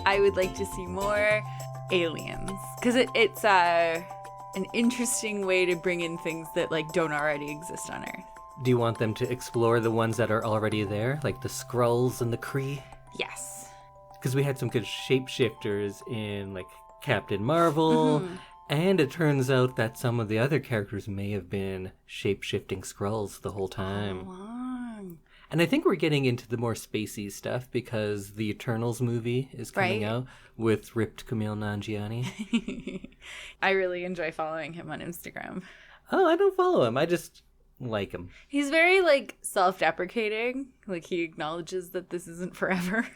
I would like to see more aliens. Because it's an interesting way to bring in things that like don't already exist on Earth. Do you want them to explore the ones that are already there, like the Skrulls and the Kree? Yes. Because we had some good shapeshifters in like Captain Marvel, and it turns out that some of the other characters may have been shape-shifting Skrulls the whole time. Long. And I think we're getting into the more spacey stuff because the Eternals movie is coming out with ripped Kumail Nanjiani. I really enjoy following him on Instagram. Oh, I don't follow him. I just like him. He's very, like, self-deprecating. Like, he acknowledges that this isn't forever.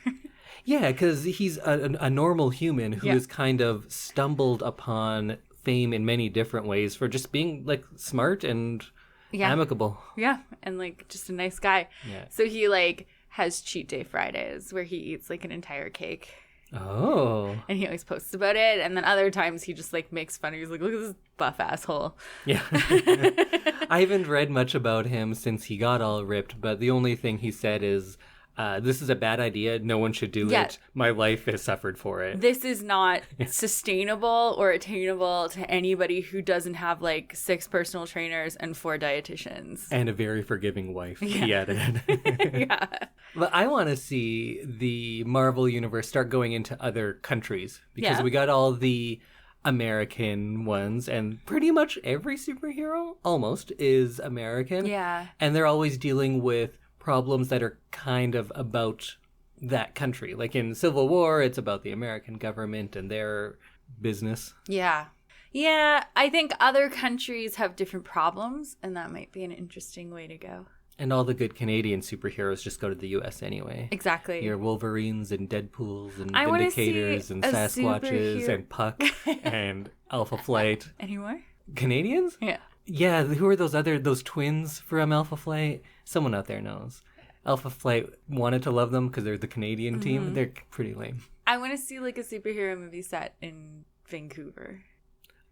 Yeah, because he's a normal human who has kind of stumbled upon fame in many different ways for just being, like, smart and amicable. Yeah, and, like, just a nice guy. Yeah. So he, like, has cheat day Fridays where he eats, like, an entire cake. Oh. And he always posts about it. And then other times he just, like, makes fun. He's like, look at this buff asshole. Yeah. I haven't read much about him since he got all ripped, but the only thing he said is, this is a bad idea. No one should do it. My life has suffered for it. This is not sustainable or attainable to anybody who doesn't have, like, 6 personal trainers and 4 dietitians. And a very forgiving wife, he added. Yeah. But I want to see the Marvel Universe start going into other countries. Because we got all the American ones, and pretty much every superhero, almost, is American. Yeah. And they're always dealing with problems that are kind of about that country. Like in Civil War, it's about the American government and their business. Yeah. Yeah, I think other countries have different problems, and that might be an interesting way to go. And all the good Canadian superheroes just go to the U.S. anyway. Exactly. Your Wolverines and Deadpools and I Vindicators and Sasquatches and Puck and Alpha Flight. Any more? Canadians? Yeah. Yeah, who are those twins from Alpha Flight? Someone out there knows. Alpha Flight wanted to love them because they're the Canadian team. They're pretty lame. I want to see like a superhero movie set in Vancouver.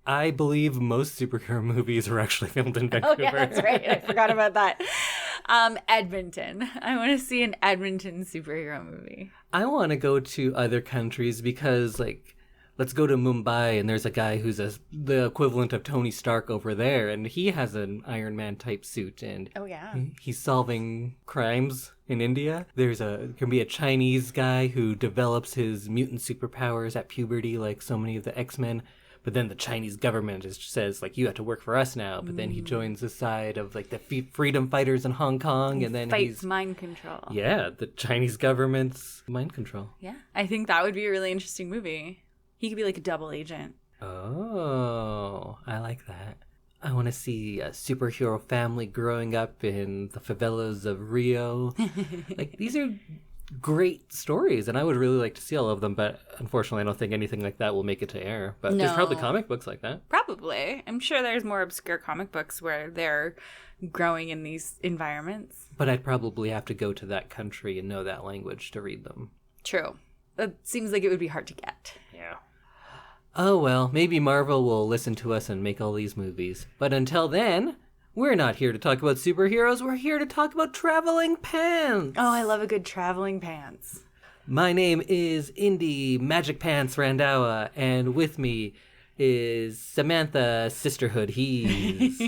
I believe most superhero movies are actually filmed in Vancouver. Oh, yeah, that's right. I forgot about that. Edmonton. I want to see an Edmonton superhero movie. I want to go to other countries because, like, let's go to Mumbai, and there's a guy who's the equivalent of Tony Stark over there, and he has an Iron Man type suit, and he's solving crimes in India. Can be a Chinese guy who develops his mutant superpowers at puberty, like so many of the X-Men. But then the Chinese government says, like, you have to work for us now. But then he joins the side of, like, the freedom fighters in Hong Kong. And then fights mind control. Yeah, the Chinese government's mind control. Yeah, I think that would be a really interesting movie. He could be, like, a double agent. Oh, I like that. I want to see a superhero family growing up in the favelas of Rio. Like, these are great stories, and I would really like to see all of them, but unfortunately I don't think anything like that will make it to air. But there's probably comic books like that. Probably. I'm sure there's more obscure comic books where they're growing in these environments. But I'd probably have to go to that country and know that language to read them. True. It seems like it would be hard to get. Yeah. Oh well, maybe Marvel will listen to us and make all these movies. But until then, we're not here to talk about superheroes, we're here to talk about traveling pants. Oh, I love a good traveling pants. My name is Indy Magic Pants Randawa, and with me is Samantha Sisterhood Hees.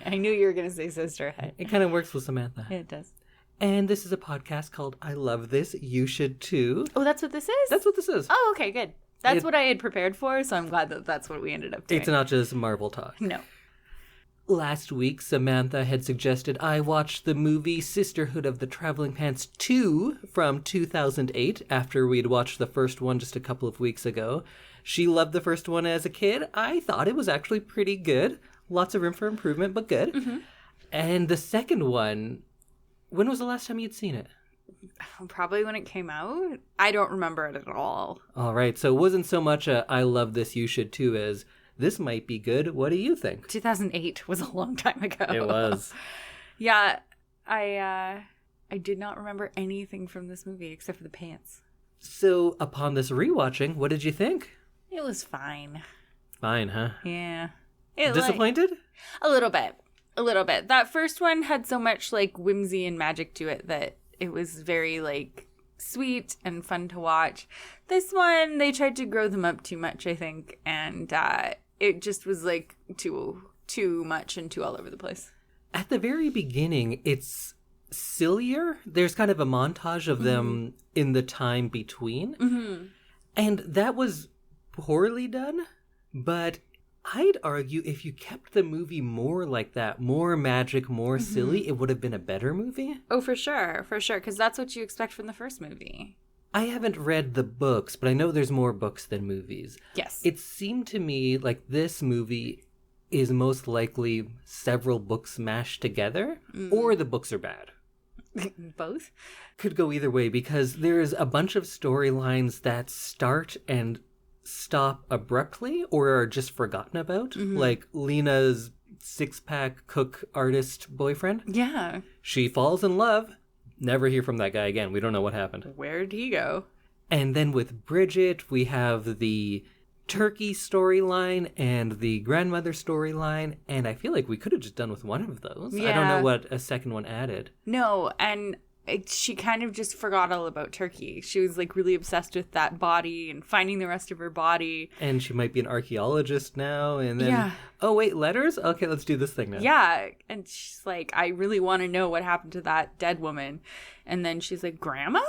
I knew you were going to say Sisterhood. It kind of works with Samantha. Yeah, it does. And this is a podcast called I Love This, You Should Too. Oh, that's what this is? That's what this is. Oh, okay, good. That's what I had prepared for, so I'm glad that that's what we ended up doing. It's not just Marvel talk. No. Last week, Samantha had suggested I watch the movie Sisterhood of the Traveling Pants 2 from 2008 after we'd watched the first one just a couple of weeks ago. She loved the first one as a kid. I thought it was actually pretty good. Lots of room for improvement, but good. Mm-hmm. And the second one, when was the last time you'd seen it? Probably when it came out. I don't remember it at all. All right, so it wasn't so much a I love this, you should too as this might be good. What do you think? 2008 was a long time ago. It was. Yeah, I did not remember anything from this movie except for the pants. So upon this rewatching, what did you think? It was fine. Fine, huh? Yeah. Disappointed? A little bit. A little bit. That first one had so much like whimsy and magic to it that it was very like sweet and fun to watch. This one, they tried to grow them up too much, I think, and it just was like too much and too all over the place. At the very beginning, it's sillier. There's kind of a montage of them in the time between. Mm-hmm. And that was poorly done, but I'd argue if you kept the movie more like that, more magic, more silly, it would have been a better movie. Oh, for sure, because that's what you expect from the first movie. I haven't read the books, but I know there's more books than movies. Yes. It seemed to me like this movie is most likely several books mashed together, or the books are bad. Both? Could go either way, because there's a bunch of storylines that start and stop abruptly or are just forgotten about. Like Lena's six-pack cook artist boyfriend. Yeah. She falls in love. Never hear from that guy again. We don't know what happened. Where'd he go? And then with Bridget, we have the turkey storyline and the grandmother storyline, and I feel like we could have just done with one of those. Yeah. I don't know what a second one added. No, and she kind of just forgot all about turkey. She was like really obsessed with that body and finding the rest of her body. And she might be an archaeologist now, and then, oh wait, letters? Okay, let's do this thing now. Yeah, and she's like, I really want to know what happened to that dead woman. And then she's like, Grandma?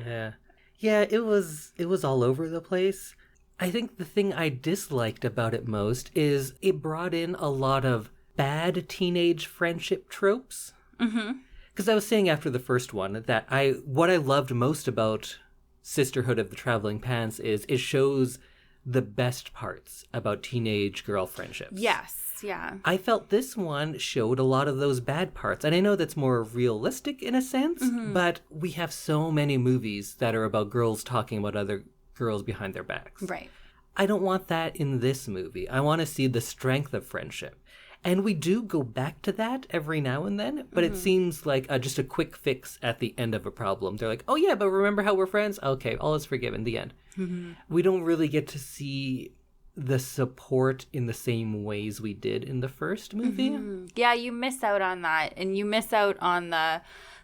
Yeah. Yeah, it was all over the place. I think the thing I disliked about it most is it brought in a lot of bad teenage friendship tropes. Mm-hmm. Because I was saying after the first one that what I loved most about Sisterhood of the Traveling Pants is it shows the best parts about teenage girl friendships. Yes, yeah. I felt this one showed a lot of those bad parts. And I know that's more realistic in a sense, but we have so many movies that are about girls talking about other girls behind their backs. Right. I don't want that in this movie. I want to see the strength of friendship. And we do go back to that every now and then, but it seems like just a quick fix at the end of a problem. They're like, oh yeah, but remember how we're friends? Okay, all is forgiven, the end. Mm-hmm. We don't really get to see the support in the same ways we did in the first movie. Mm-hmm. Yeah, you miss out on that, and you miss out on the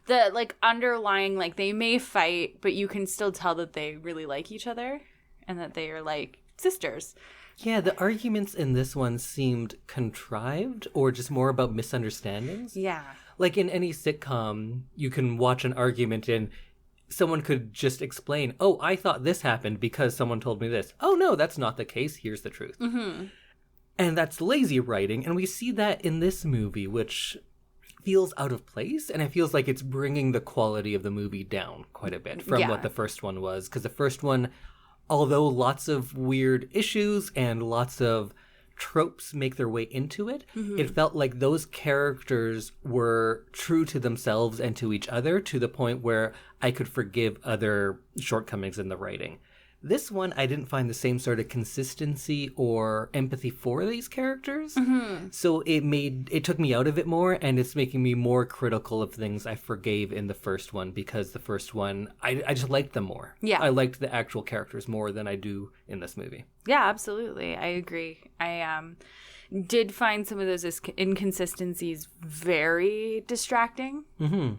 like underlying, like they may fight, but you can still tell that they really like each other and that they are like sisters. Yeah, the arguments in this one seemed contrived or just more about misunderstandings. Yeah. Like in any sitcom, you can watch an argument and someone could just explain, oh, I thought this happened because someone told me this. Oh, no, that's not the case. Here's the truth. Mm-hmm. And that's lazy writing. And we see that in this movie, which feels out of place. And it feels like it's bringing the quality of the movie down quite a bit from what the first one was. Because the first one, although lots of weird issues and lots of tropes make their way into it, it felt like those characters were true to themselves and to each other to the point where I could forgive other shortcomings in the writing. This one, I didn't find the same sort of consistency or empathy for these characters. Mm-hmm. So it took me out of it more, and it's making me more critical of things I forgave in the first one, because the first one, I just liked them more. Yeah. I liked the actual characters more than I do in this movie. Yeah, absolutely. I agree. I did find some of those inconsistencies very distracting,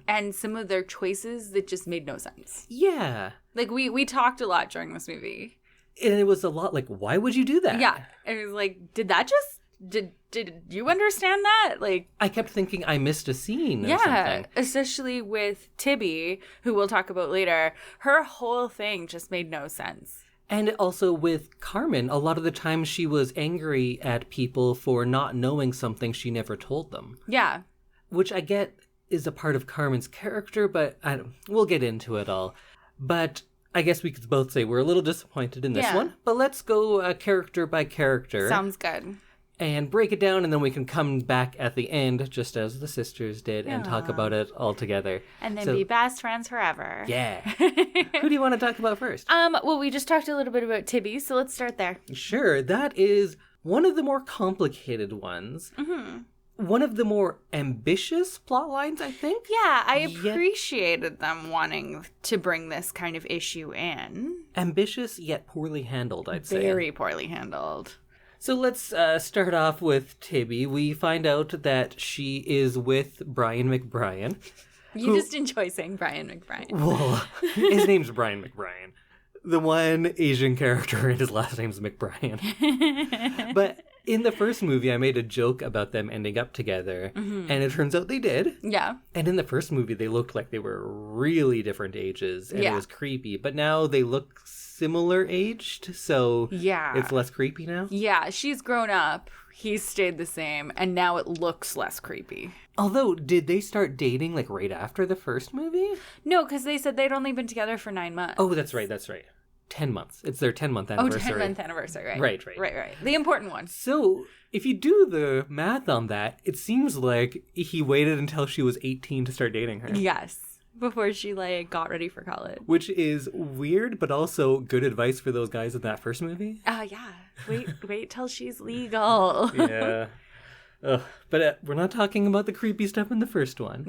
and some of their choices that just made no sense. Yeah. Like, we talked a lot during this movie. And it was a lot like, why would you do that? Yeah. And it was like, did you understand that? Like, I kept thinking I missed a scene or something. Especially with Tibby, who we'll talk about later. Her whole thing just made no sense. And also with Carmen, a lot of the time she was angry at people for not knowing something she never told them. Yeah. Which I get is a part of Carmen's character, but we'll get into it all. But I guess we could both say we're a little disappointed in this one. But let's go character by character. Sounds good. And break it down, and then we can come back at the end, just as the sisters did, and talk about it all together. And then be best friends forever. Yeah. Who do you want to talk about first? Well, we just talked a little bit about Tibby, so let's start there. Sure. That is one of the more complicated ones. Mm-hmm. One of the more ambitious plot lines, I think. Yeah, I appreciated them wanting to bring this kind of issue in. Ambitious, yet poorly handled, I'd say. Very poorly handled. So let's start off with Tibby. We find out that she is with Brian McBrien. You just enjoy saying Brian McBrien. Well, his name's Brian McBrien. The one Asian character and his last name's McBrien. But in the first movie, I made a joke about them ending up together, and it turns out they did. Yeah. And in the first movie, they looked like they were really different ages, and it was creepy. But now they look similar aged, so it's less creepy now. Yeah, she's grown up. He's stayed the same, and now it looks less creepy. Although, did they start dating like right after the first movie? No, because they said they'd only been together for 9 months. Oh, that's right. 10 months. It's their 10-month anniversary. Oh, 10-month anniversary, right. Right. The important one. So, if you do the math on that, it seems like he waited until she was 18 to start dating her. Yes. Before she, got ready for college. Which is weird, but also good advice for those guys in that first movie. Yeah. Wait till she's legal. Yeah. But we're not talking about the creepy stuff in the first one.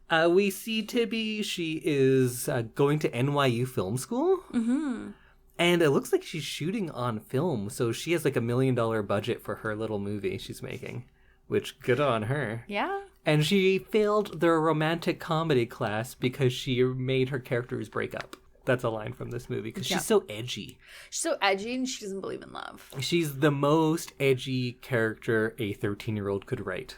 No. We see Tibby. She is going to NYU film school. Mm-hmm. And it looks like she's shooting on film. So she has like $1 million budget for her little movie she's making. Which, good on her. Yeah. And she failed their romantic comedy class because she made her characters break up. That's a line from this movie because she's so edgy. She's so edgy and she doesn't believe in love. She's the most edgy character a 13-year-old could write.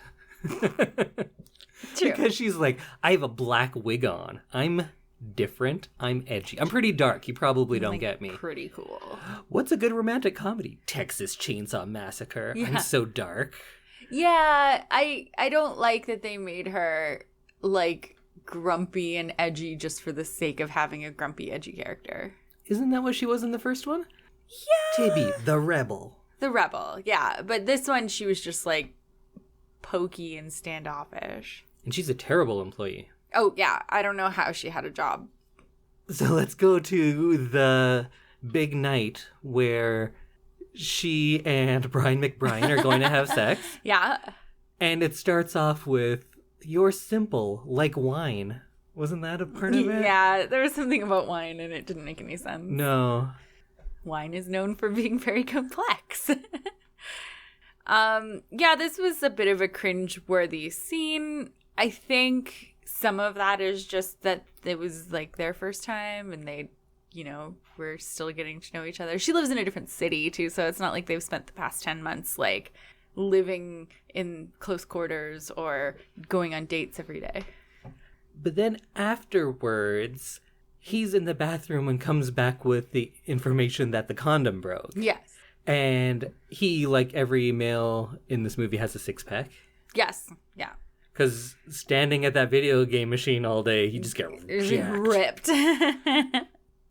True. Because she's like, I have a black wig on. I'm different. I'm edgy. I'm pretty dark. You probably don't get me. Pretty cool. What's a good romantic comedy? Texas Chainsaw Massacre. Yeah. I'm so dark. Yeah, I don't like that they made her grumpy and edgy just for the sake of having a grumpy, edgy character. Isn't that what she was in the first one? Yeah. Tibby, the rebel. The rebel, yeah. But this one, she was just pokey and standoffish. And she's a terrible employee. Oh, yeah. I don't know how she had a job. So let's go to the big night where she and Brian McBrien are going to have sex. Yeah. And it starts off with, "You're simple, like wine." Wasn't that a part of it? Yeah, there was something about wine and it didn't make any sense. No. Wine is known for being very complex. Yeah, this was a bit of a cringe-worthy scene. I think some of that is just that it was their first time and they, were still getting to know each other. She lives in a different city too, so it's not like they've spent the past 10 months living in close quarters or going on dates every day. But then afterwards, he's in the bathroom and comes back with the information that the condom broke. Yes. And he, like every male in this movie, has a six-pack. Yes. Yeah. Because standing at that video game machine all day, you just get ripped.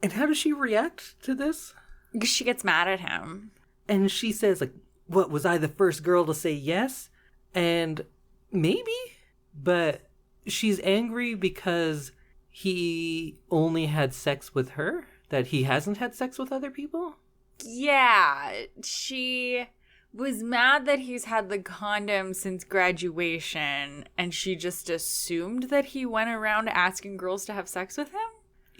And how does she react to this? She gets mad at him. And she says, what, was I the first girl to say yes? And maybe, but she's angry because he only had sex with her, that he hasn't had sex with other people? Yeah, she was mad that he's had the condom since graduation, and she just assumed that he went around asking girls to have sex with him?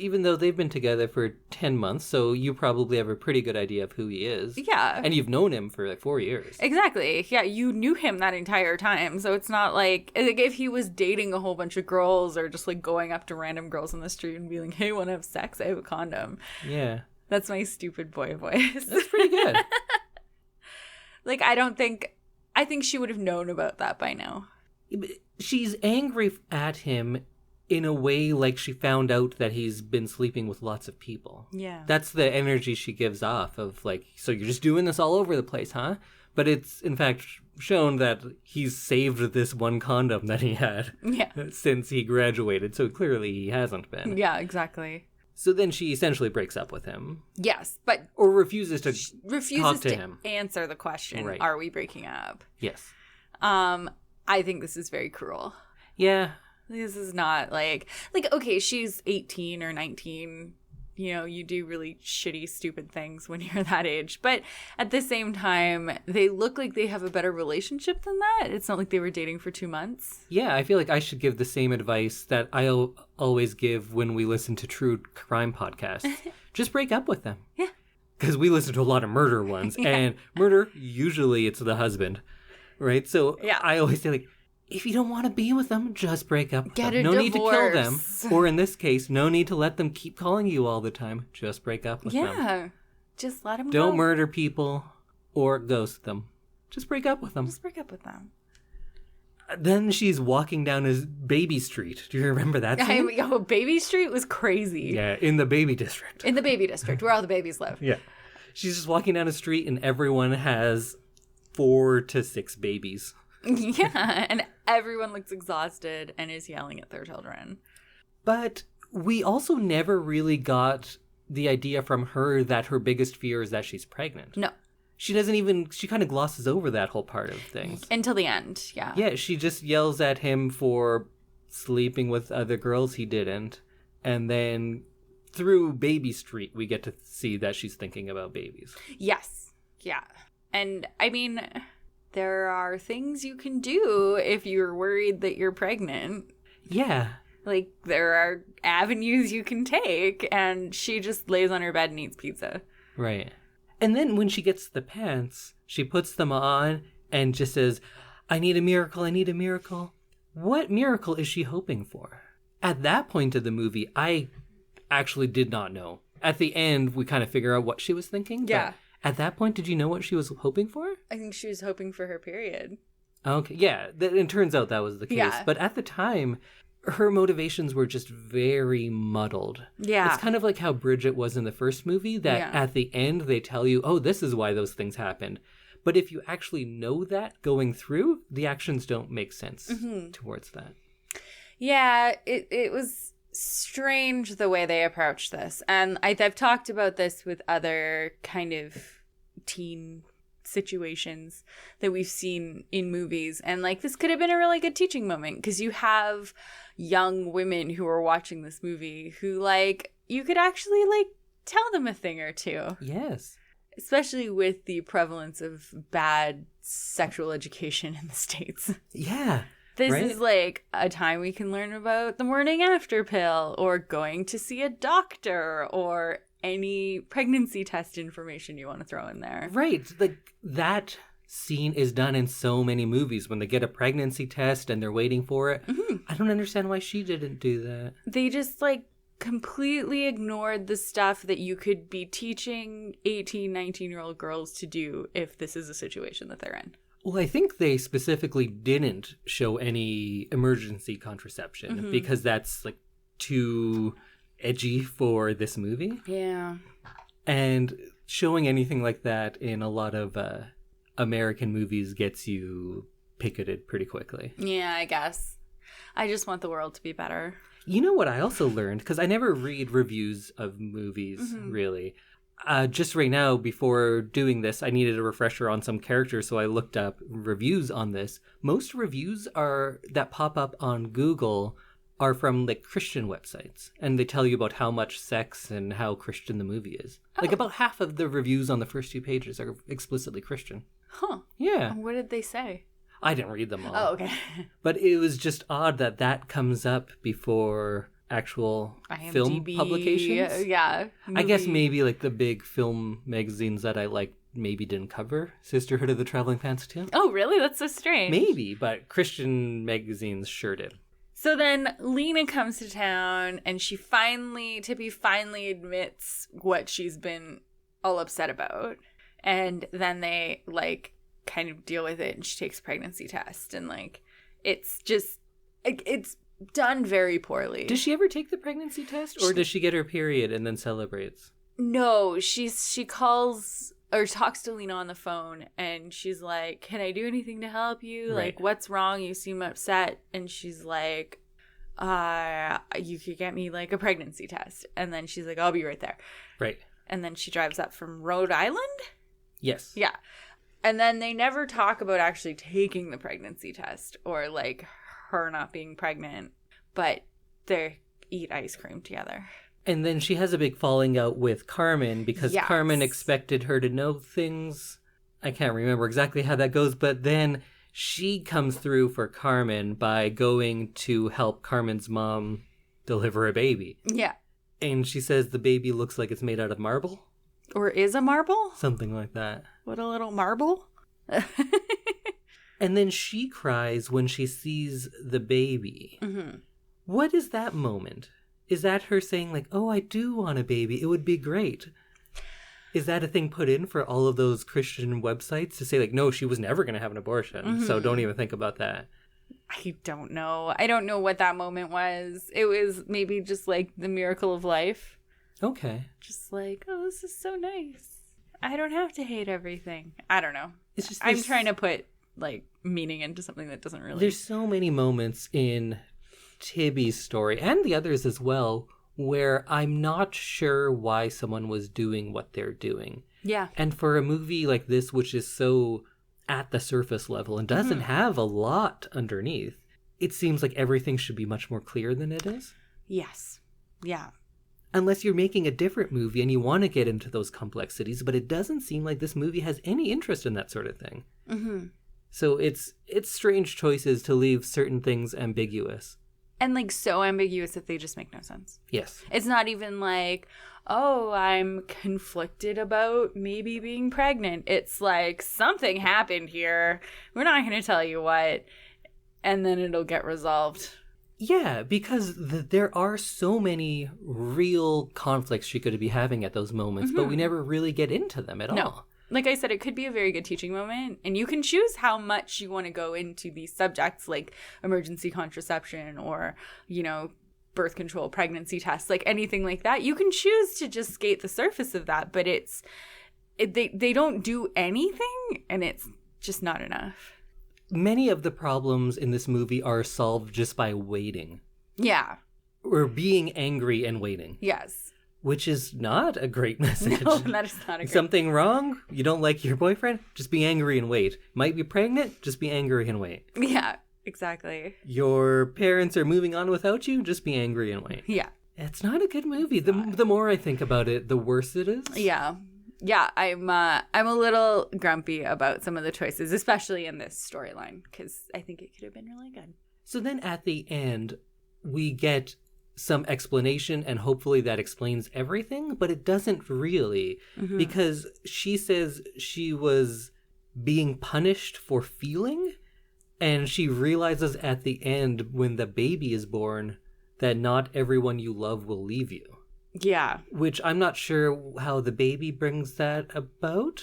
Even though they've been together for 10 months, so you probably have a pretty good idea of who he is. Yeah. And you've known him for 4 years. Exactly. Yeah, you knew him that entire time, so it's not like if he was dating a whole bunch of girls or just going up to random girls on the street and being like, hey, want to have sex? I have a condom. Yeah. That's my stupid boy voice. That's pretty good. I think she would have known about that by now. She's angry at him in a way like she found out that he's been sleeping with lots of people. Yeah. That's the energy she gives off of so you're just doing this all over the place, huh? But it's in fact shown that he's saved this one condom that he had since he graduated, so clearly he hasn't been. Yeah, exactly. So then she essentially breaks up with him. Yes, but... Or refuses to talk to him. Answer the question, right. Are we breaking up? Yes. I think this is very cruel. Yeah. This is not okay, she's 18 or 19. You do really shitty, stupid things when you're that age. But at the same time, they look like they have a better relationship than that. It's not like they were dating for 2 months. Yeah, I feel like I should give the same advice that I always give when we listen to true crime podcasts. Just break up with them. Yeah. Because we listen to a lot of murder ones. And murder, usually it's the husband. Right? So I always say, if you don't want to be with them, just break up with Get them. a No divorce. need to kill them. Or in this case, no need to let them keep calling you all the time. Just break up with them. Yeah. Just let them go. Don't murder people or ghost them. Just break up with them. Just break up with them. Then she's walking down his baby street. Do you remember that scene? Baby Street was crazy. Yeah, in the baby district. In the baby district, where all the babies live. Yeah. She's just walking down a street and everyone has 4 to 6 babies. Yeah, and everyone looks exhausted and is yelling at their children. But we also never really got the idea from her that her biggest fear is that she's pregnant. No. She kind of glosses over that whole part of things. Until the end, yeah. Yeah, she just yells at him for sleeping with other girls he didn't. And then through Baby Street, we get to see that she's thinking about babies. Yes, yeah. And, I mean, there are things you can do if you're worried that you're pregnant. Yeah. Like, there are avenues you can take, and she just lays on her bed and eats pizza. Right. And then when she gets the pants, she puts them on and just says, I need a miracle, I need a miracle. What miracle is she hoping for? At that point of the movie, I actually did not know. At the end, we kind of figure out what she was thinking. Yeah. At that point, did you know what she was hoping for? I think she was hoping for her period. Okay, yeah. It turns out that was the case. Yeah. But at the time, her motivations were just very muddled. Yeah. It's kind of like how Bridget was in the first movie, that at the end they tell you, oh, this is why those things happened. But if you actually know that going through, the actions don't make sense towards that. Yeah, it was strange the way they approached this. And I've talked about this with other kind of teen situations that we've seen in movies, and like this could have been a really good teaching moment, because you have young women who are watching this movie who like you could actually like tell them a thing or two. Yes. Especially with the prevalence of bad sexual education in the States. Yeah. This right? is like a time we can learn about the morning after pill, or going to see a doctor, or any pregnancy test information you want to throw in there. Right. Like that scene is done in so many movies when they get a pregnancy test and they're waiting for it. Mm-hmm. I don't understand why she didn't do that. They just like completely ignored the stuff that you could be teaching 18, 19-year-old girls to do if this is a situation that they're in. Well, I think they specifically didn't show any emergency contraception because that's like too edgy for this movie. Yeah. And showing anything like that in a lot of American movies gets you picketed pretty quickly. Yeah, I guess. I just want the world to be better. You know what I also learned? Because I never read reviews of movies, really. Just right now, before doing this, I needed a refresher on some characters, so I looked up reviews on this. Most reviews that pop up on Google are from like Christian websites, and they tell you about how much sex and how Christian the movie is. Oh. Like about half of the reviews on the first 2 pages are explicitly Christian. Huh. Yeah. What did they say? I didn't read them all. Oh, okay. But it was just odd that comes up before actual IMDb, film publications. Yeah. I guess maybe like the big film magazines that I like maybe didn't cover Sisterhood of the Traveling Pants too. Oh, really? That's so strange. Maybe, but Christian magazines sure did. So then Lena comes to town, and Tibby finally admits what she's been all upset about. And then they, like, kind of deal with it, and she takes a pregnancy test. And, like, it's just, it's done very poorly. Does she ever take the pregnancy test, or does she get her period and then celebrates? No, she calls or talks to Lena on the phone, and she's like, can I do anything to help you? Right. Like, what's wrong? You seem upset. And she's like, you could get me like a pregnancy test. And then she's like, I'll be right there. Right. And then she drives up from Rhode Island? Yes. Yeah. And then they never talk about actually taking the pregnancy test or like her not being pregnant, but they eat ice cream together. And then she has a big falling out with Carmen because Yes. Carmen expected her to know things. I can't remember exactly how that goes, but then she comes through for Carmen by going to help Carmen's mom deliver a baby. Yeah. And she says the baby looks like it's made out of marble. Or is a marble? Something like that. What a little marble. And then she cries when she sees the baby. Mm-hmm. What is that moment? Is that her saying like, oh, I do want a baby. It would be great. Is that a thing put in for all of those Christian websites to say like, no, she was never going to have an abortion. Mm-hmm. So don't even think about that. I don't know. I don't know what that moment was. It was maybe just like the miracle of life. Okay. Just like, oh, this is so nice. I don't have to hate everything. I don't know. It's just I'm trying to put like meaning into something that doesn't really. There's so many moments in Tibby's story and the others as well where I'm not sure why someone was doing what they're doing. Yeah. And for a movie like this, which is so at the surface level and doesn't have a lot underneath, it seems like everything should be much more clear than it is. Yes. Yeah. Unless you're making a different movie and you want to get into those complexities, but it doesn't seem like this movie has any interest in that sort of thing. Mm-hmm. So it's strange choices to leave certain things ambiguous. And like so ambiguous that they just make no sense. Yes. It's not even like, oh, I'm conflicted about maybe being pregnant. It's like something happened here. We're not going to tell you what. And then it'll get resolved. Yeah, because there are so many real conflicts she could be having at those moments, but we never really get into them at all. Like I said, it could be a very good teaching moment, and you can choose how much you want to go into these subjects like emergency contraception or, you know, birth control, pregnancy tests, like anything like that. You can choose to just skate the surface of that, but they don't do anything, and it's just not enough. Many of the problems in this movie are solved just by waiting. Yeah. Or being angry and waiting. Yes. Which is not a great message. No, that is not a great Something wrong? You don't like your boyfriend? Just be angry and wait. Might be pregnant? Just be angry and wait. Yeah, exactly. Your parents are moving on without you? Just be angry and wait. Yeah. It's not a good movie. The more I think about it, the worse it is. Yeah. Yeah, I'm a little grumpy about some of the choices, especially in this storyline, because I think it could have been really good. So then at the end, we get some explanation, and hopefully that explains everything, but it doesn't really, because she says she was being punished for feeling, and she realizes at the end when the baby is born that not everyone you love will leave you. Yeah. Which I'm not sure how the baby brings that about.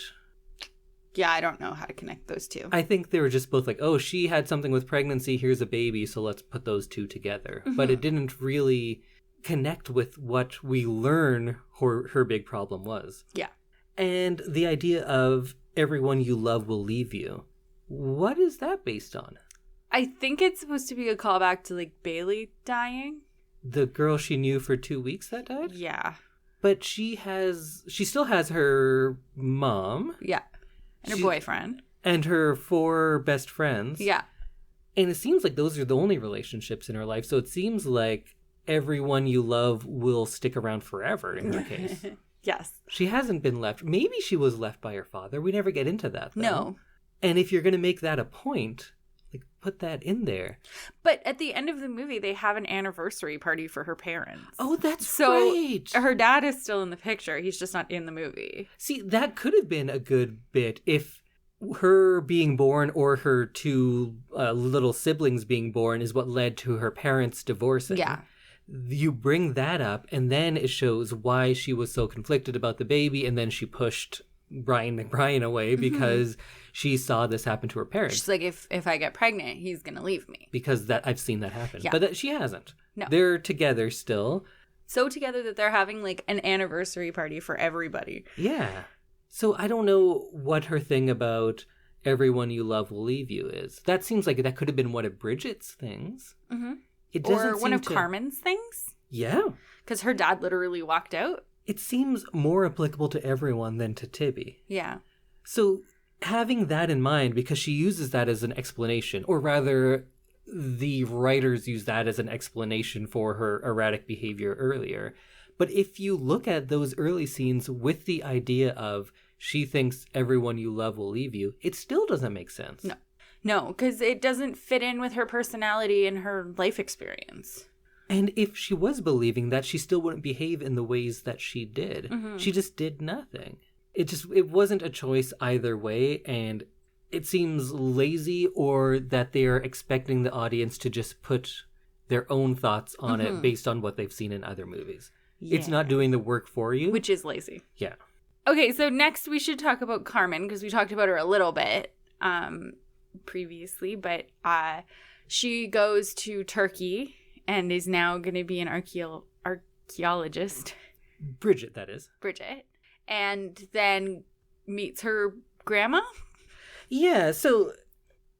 Yeah, I don't know how to connect those two. I think they were just both like, oh, she had something with pregnancy, here's a baby, so let's put those two together. Mm-hmm. But it didn't really connect with what we learn her big problem was. Yeah. And the idea of everyone you love will leave you. What is that based on? I think it's supposed to be a callback to like Bailey dying. The girl she knew for 2 weeks that died? Yeah. But she still has her mom. Yeah. And her boyfriend. And her 4 best friends. Yeah. And it seems like those are the only relationships in her life. So it seems like everyone you love will stick around forever in her case. Yes. She hasn't been left. Maybe she was left by her father. We never get into that, though. No. And if you're going to make that a point, like, put that in there. But at the end of the movie, they have an anniversary party for her parents. Oh, that's right. So her dad is still in the picture. He's just not in the movie. See, that could have been a good bit if her being born or her 2 little siblings being born is what led to her parents divorcing. Yeah. You bring that up, and then it shows why she was so conflicted about the baby, and then she pushed Brian McBrien away because she saw this happen to her parents. She's like, if I get pregnant, he's going to leave me. Because I've seen that happen. Yeah. But she hasn't. No. They're together still. So together that they're having like an anniversary party for everybody. Yeah. So I don't know what her thing about everyone you love will leave you is. That seems like that could have been one of Bridget's things. Mm-hmm. It doesn't or one of Carmen's things. Yeah. Because her dad literally walked out. It seems more applicable to everyone than to Tibby. Yeah. So having that in mind, because she uses that as an explanation, or rather the writers use that as an explanation for her erratic behavior earlier. But if you look at those early scenes with the idea of she thinks everyone you love will leave you, it still doesn't make sense. No, because it doesn't fit in with her personality and her life experience. And if she was believing that, she still wouldn't behave in the ways that she did. Mm-hmm. She just did nothing. It wasn't a choice either way, and it seems lazy, or that they're expecting the audience to just put their own thoughts on it based on what they've seen in other movies. Yeah. It's not doing the work for you. Which is lazy. Yeah. Okay, so next we should talk about Carmen, because we talked about her a little bit previously, but she goes to Turkey and is now going to be an archaeologist. Bridget, that is. Bridget. And then meets her grandma? Yeah, so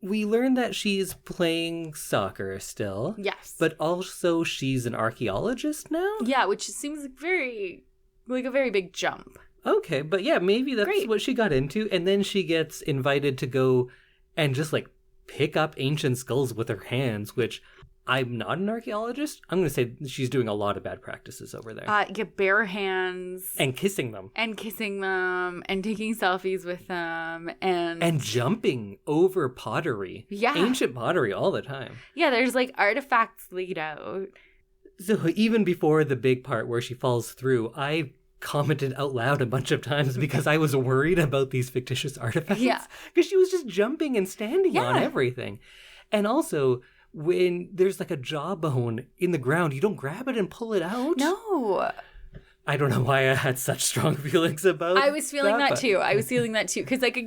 we learned that she's playing soccer still. Yes. But also she's an archaeologist now? Yeah, which seems like a very big jump. Okay, but yeah, maybe that's what she got into. And then she gets invited to go and just like pick up ancient skulls with her hands, which I'm not an archaeologist. I'm going to say she's doing a lot of bad practices over there. Get bare hands. And kissing them. And taking selfies with them. And jumping over pottery. Yeah. Ancient pottery all the time. Yeah, there's like artifacts laid out. So even before the big part where she falls through, I commented out loud a bunch of times because I was worried about these fictitious artifacts. Yeah. Because she was just jumping and standing on everything. And also, when there's like a jawbone in the ground, you don't grab it and pull it out. No. I don't know why I had such strong feelings about I was feeling that too. I was feeling that too. Because like,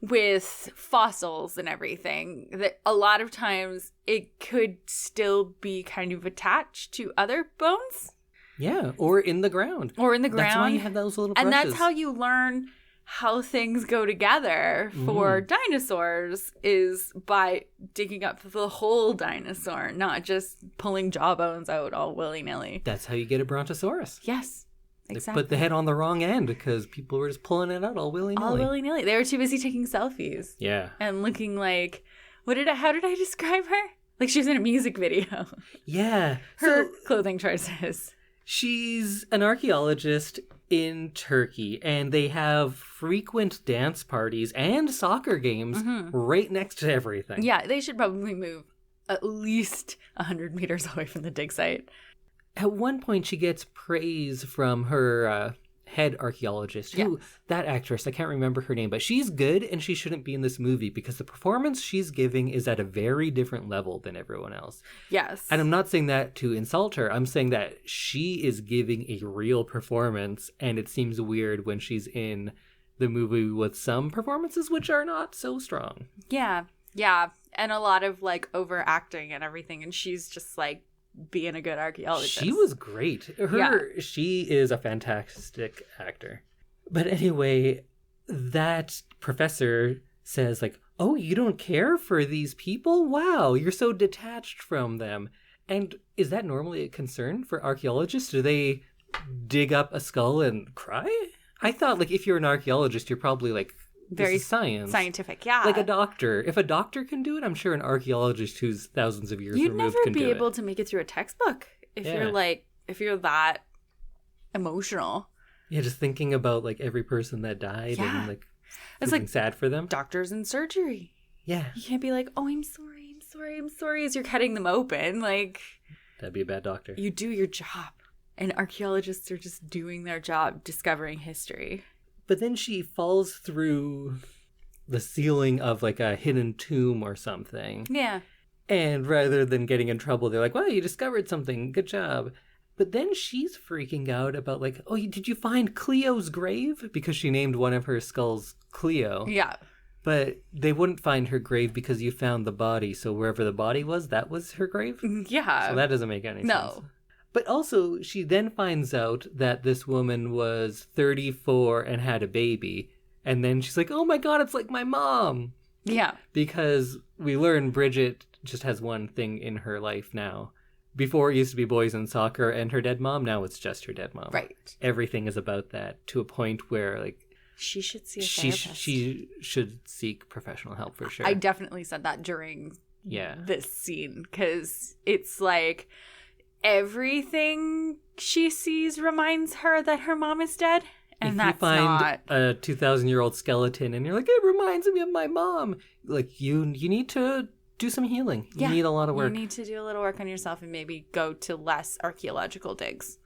with fossils and everything, that a lot of times it could still be kind of attached to other bones. Yeah, or in the ground. That's why you have those little brushes. And that's how you learn how things go together for dinosaurs, is by digging up the whole dinosaur, not just pulling jawbones out all willy-nilly. That's how you get a brontosaurus. Yes, exactly. They put the head on the wrong end because people were just pulling it out all willy-nilly. All willy-nilly. They were too busy taking selfies. Yeah. And looking like, how did I describe her? Like she was in a music video. Yeah. Her clothing choices. She's an archaeologist in Turkey, and they have frequent dance parties and soccer games right next to everything. Yeah, they should probably move at least 100 meters away from the dig site. At one point, she gets praise from her head archaeologist, that actress, I can't remember her name, but she's good, and she shouldn't be in this movie because the performance she's giving is at a very different level than everyone else. Yes. And I'm not saying that to insult her. I'm saying that she is giving a real performance, and it seems weird when she's in the movie with some performances which are not so strong. Yeah. Yeah. And a lot of like overacting and everything, and she's just like being a good archaeologist. She was great. She is a fantastic actor. But anyway, that professor says like, oh, you don't care for these people? Wow, you're so detached from them. And is that normally a concern for archaeologists? Do they dig up a skull and cry? I thought like if you're an archaeologist, you're probably like, very scientific, yeah. Like a doctor. If a doctor can do it, I'm sure an archaeologist who's thousands of years removed can do it. You'd never be able to make it through a textbook if you're that emotional. Yeah, just thinking about like every person that died and like it's like sad for them. Doctors in surgery. Yeah. You can't be like, oh, I'm sorry as you're cutting them open. Like, that'd be a bad doctor. You do your job. And archaeologists are just doing their job, discovering history. But then she falls through the ceiling of like a hidden tomb or something. Yeah. And rather than getting in trouble, they're like, wow, you discovered something. Good job. But then she's freaking out about like, oh, did you find Cleo's grave? Because she named one of her skulls Cleo. Yeah. But they wouldn't find her grave because you found the body. So wherever the body was, that was her grave? Yeah. So that doesn't make any sense. No. But also, she then finds out that this woman was 34 and had a baby. And then she's like, oh my God, it's like my mom. Yeah. Because we learn Bridget just has one thing in her life now. Before it used to be boys and soccer and her dead mom. Now it's just her dead mom. Right. Everything is about that to a point where like she should see a therapist. She should seek professional help for sure. I definitely said that during this scene because it's like everything she sees reminds her that her mom is dead. And if that's you find not a 2,000-year-old skeleton and you're like, it reminds me of my mom. Like you need to do some healing. You need a lot of work. You need to do a little work on yourself and maybe go to less archaeological digs.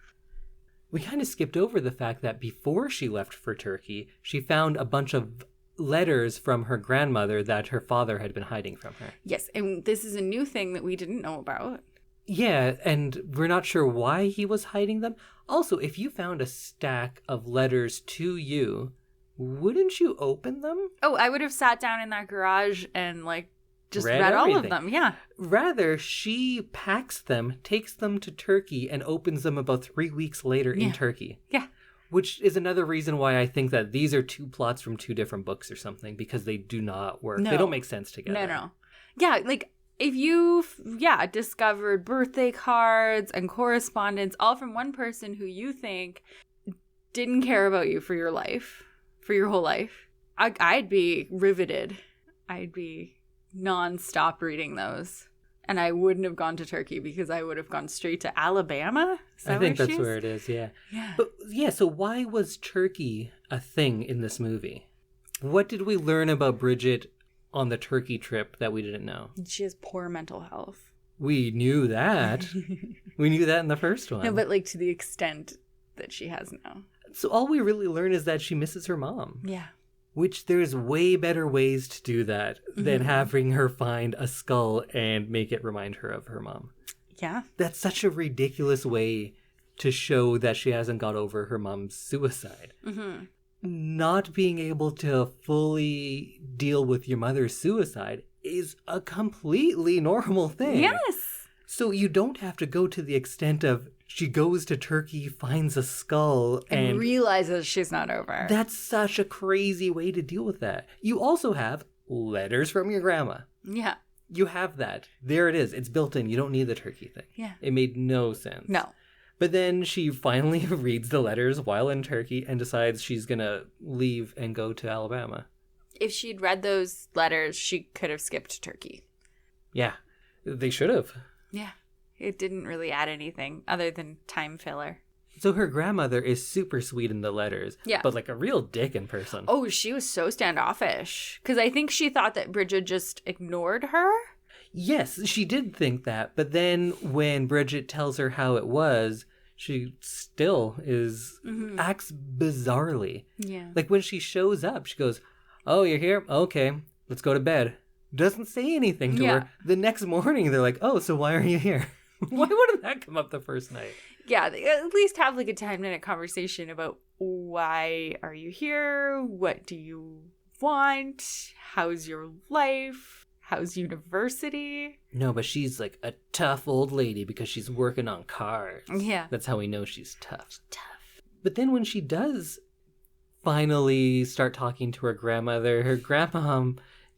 We kind of skipped over the fact that before she left for Turkey, she found a bunch of letters from her grandmother that her father had been hiding from her. Yes, and this is a new thing that we didn't know about. Yeah, and we're not sure why he was hiding them. Also, if you found a stack of letters to you, wouldn't you open them? Oh, I would have sat down in that garage and, like, just read all of them, yeah. Rather, she packs them, takes them to Turkey, and opens them about 3 weeks later in Turkey. Yeah. Which is another reason why I think that these are two plots from two different books or something, because they do not work. No. They don't make sense together. No. Yeah, like, if you, discovered birthday cards and correspondence all from one person who you think didn't care about you for your life, for your whole life, I'd be riveted. I'd be non-stop reading those. And I wouldn't have gone to Turkey because I would have gone straight to Alabama. I think that's where it is, yeah. But yeah, so why was Turkey a thing in this movie? What did we learn about Bridget on the Turkey trip that we didn't know? She has poor mental health. We knew that. We knew that in the first one. No, but like to the extent that she has now. So all we really learn is that she misses her mom. Yeah. Which there's way better ways to do that than having her find a skull and make it remind her of her mom. Yeah. That's such a ridiculous way to show that she hasn't got over her mom's suicide. Mm-hmm. Not being able to fully deal with your mother's suicide is a completely normal thing. Yes. So you don't have to go to the extent of she goes to Turkey, finds a skull, and realizes she's not over. That's such a crazy way to deal with that. You also have letters from your grandma. Yeah. You have that. There it is. It's built in. You don't need the Turkey thing. Yeah. It made no sense. No. But then she finally reads the letters while in Turkey and decides she's going to leave and go to Alabama. If she'd read those letters, she could have skipped Turkey. Yeah. They should have. Yeah. It didn't really add anything other than time filler. So her grandmother is super sweet in the letters. Yeah. But like a real dick in person. Oh, she was so standoffish. Because I think she thought that Bridget just ignored her. Yes, she did think that. But then when Bridget tells her how it was, she still acts bizarrely. Yeah. Like when she shows up, she goes, "Oh, you're here? Okay, let's go to bed." Doesn't say anything to her. The next morning, they're like, "Oh, so why are you here?" Why wouldn't that come up the first night? Yeah, at least have like a 10-minute conversation about why are you here? What do you want? How's your life? How's university? No, but she's like a tough old lady because she's working on cars. Yeah. That's how we know she's tough. But then when she does finally start talking to her grandma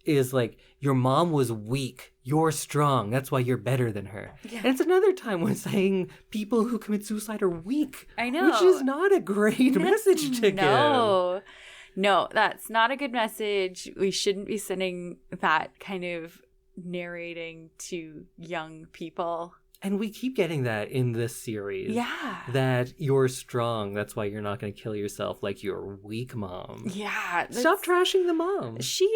is like, your mom was weak. You're strong. That's why you're better than her. Yeah. And it's another time when saying people who commit suicide are weak. I know. Which is not a great message to give. No, that's not a good message. We shouldn't be sending that kind of narrating to young people. And we keep getting that in this series. Yeah. That you're strong. That's why you're not going to kill yourself like your weak mom. Yeah. Stop trashing the mom. She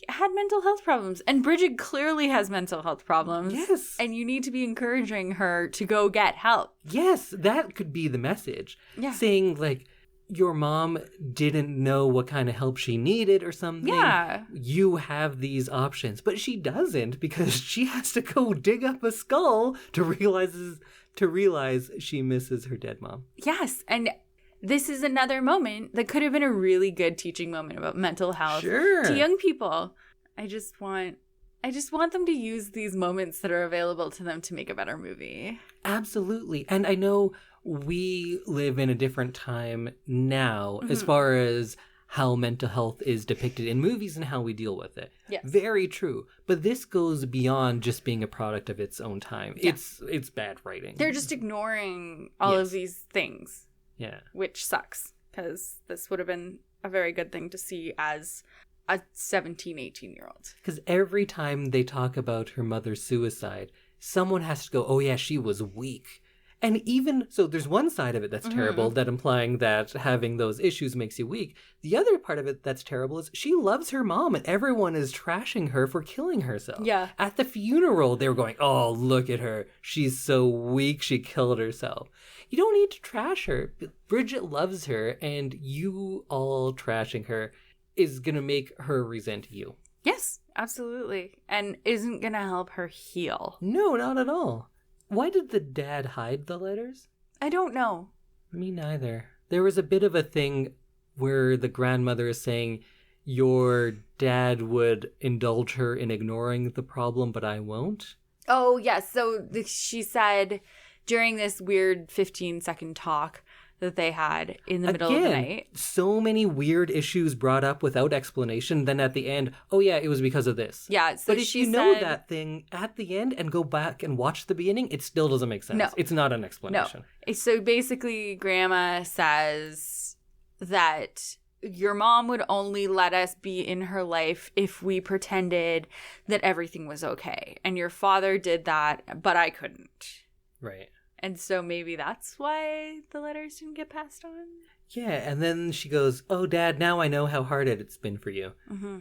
had mental health problems. And Bridget clearly has mental health problems. Yes. And you need to be encouraging her to go get help. Yes, that could be the message. Yeah. Saying, like, your mom didn't know what kind of help she needed or something. Yeah. You have these options. But she doesn't because she has to go dig up a skull to realize she misses her dead mom. Yes. And this is another moment that could have been a really good teaching moment about mental health to young people. I just want them to use these moments that are available to them to make a better movie. Absolutely. And I know we live in a different time now as far as how mental health is depicted in movies and how we deal with it. Yes. Very true. But this goes beyond just being a product of its own time. Yeah. It's bad writing. They're just ignoring all of these things. Yeah. Which sucks, because this would have been a very good thing to see as a 17, 18-year-old. Because every time they talk about her mother's suicide, someone has to go, "Oh yeah, she was weak." And even, so there's one side of it that's terrible, that implying that having those issues makes you weak. The other part of it that's terrible is she loves her mom and everyone is trashing her for killing herself. Yeah. At the funeral, they were going, "Oh, look at her. She's so weak. She killed herself." You don't need to trash her. Bridget loves her, and you all trashing her is going to make her resent you. Yes, absolutely. And isn't going to help her heal. No, not at all. Why did the dad hide the letters? I don't know. Me neither. There was a bit of a thing where the grandmother is saying, your dad would indulge her in ignoring the problem, but I won't. Oh, yes. So she said during this weird 15-second talk that they had in the middle of the night. So many weird issues brought up without explanation. Then at the end, oh yeah, it was because of this. Yeah. So but if you know that thing at the end and go back and watch the beginning, it still doesn't make sense. No. It's not an explanation. No. So basically, Grandma says that your mom would only let us be in her life if we pretended that everything was okay. And your father did that, but I couldn't. Right. And so maybe that's why the letters didn't get passed on? Yeah, and then she goes, oh, Dad, now I know how hard it's been for you. Mm-hmm.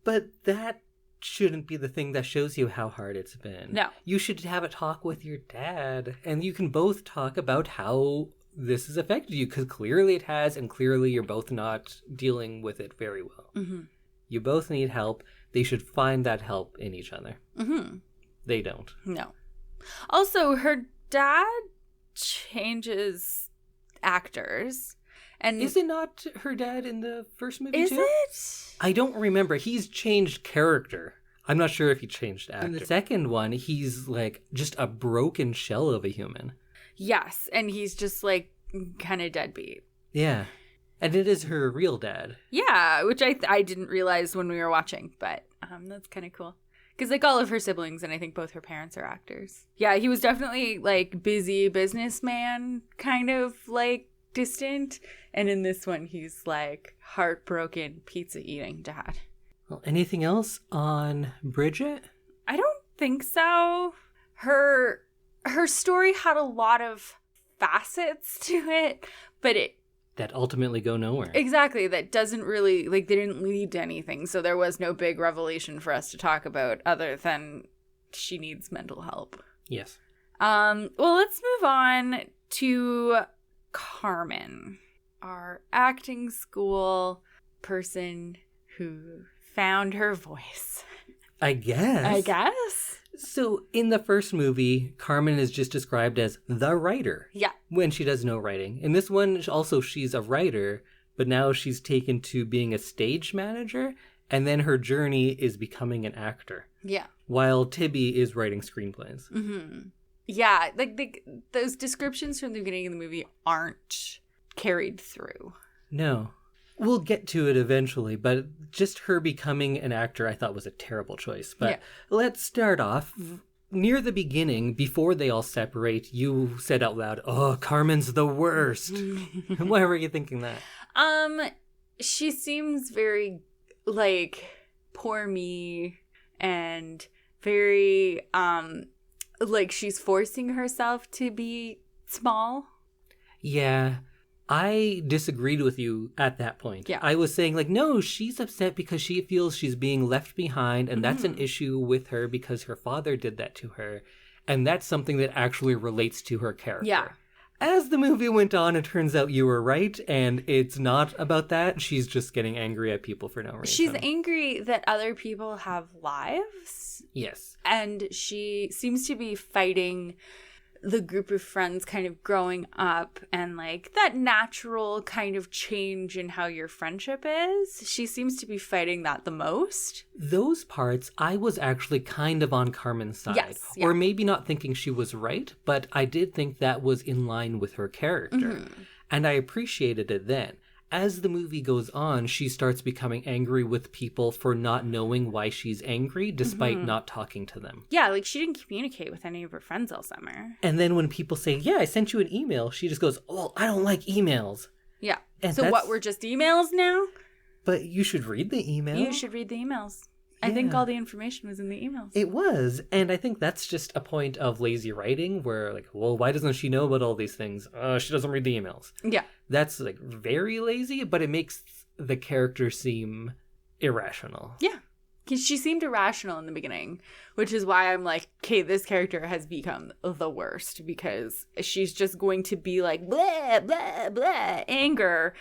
But that shouldn't be the thing that shows you how hard it's been. No. You should have a talk with your dad, and you can both talk about how this has affected you, because clearly it has, and clearly you're both not dealing with it very well. Mm-hmm. You both need help. They should find that help in each other. Mm-hmm. They don't. No. Also, her dad changes actors. And is it not her dad in the first movie is too? It? I don't remember. He's changed character. I'm not sure if he changed actor. In the second one, he's like just a broken shell of a human. Yes, and he's just like kind of deadbeat. Yeah. And it is her real dad. Yeah, which I didn't realize when we were watching, but that's kind of cool. Because, like, all of her siblings, and I think both her parents are actors. Yeah, he was definitely, like, busy businessman, kind of, like, distant. And in this one, he's, like, heartbroken, pizza-eating dad. Well, anything else on Bridget? I don't think so. Her story had a lot of facets to it, but that ultimately go nowhere. Exactly. That doesn't really, like, they didn't lead to anything. So there was no big revelation for us to talk about other than she needs mental help. Yes. Well, let's move on to Carmen, our acting school person who found her voice. I guess. So in the first movie, Carmen is just described as the writer. Yeah. When she does no writing. In this one, also she's a writer, but now she's taken to being a stage manager, and then her journey is becoming an actor. Yeah. While Tibby is writing screenplays. Mm-hmm. Yeah, like those descriptions from the beginning of the movie aren't carried through. No. We'll get to it eventually, but just her becoming an actor I thought was a terrible choice. But Let's start off. Near the beginning, before they all separate, you said out loud, oh, Carmen's the worst. Why were you thinking that? She seems very, like, poor me and very, like she's forcing herself to be small. Yeah. I disagreed with you at that point. Yeah. I was saying, like, no, she's upset because she feels she's being left behind, and that's an issue with her because her father did that to her, and that's something that actually relates to her character. Yeah. As the movie went on, it turns out you were right, and it's not about that. She's just getting angry at people for no reason. She's angry that other people have lives. Yes. And she seems to be fighting the group of friends kind of growing up and like that natural kind of change in how your friendship is. She seems to be fighting that the most. Those parts, I was actually kind of on Carmen's side. Yes, yeah. Or maybe not thinking she was right, but I did think that was in line with her character. Mm-hmm. And I appreciated it then. As the movie goes on, she starts becoming angry with people for not knowing why she's angry, despite not talking to them. Yeah, like she didn't communicate with any of her friends all summer. And then when people say, yeah, I sent you an email, she just goes, oh, I don't like emails. Yeah. And so what, we're just emails now? But you should read the email. You should read the emails. Yeah. I think all the information was in the emails. It was. And I think that's just a point of lazy writing where, like, well, why doesn't she know about all these things? She doesn't read the emails. Yeah. That's, like, very lazy, but it makes the character seem irrational. Yeah. Because she seemed irrational in the beginning, which is why I'm like, okay, this character has become the worst because she's just going to be like, blah, blah, blah, anger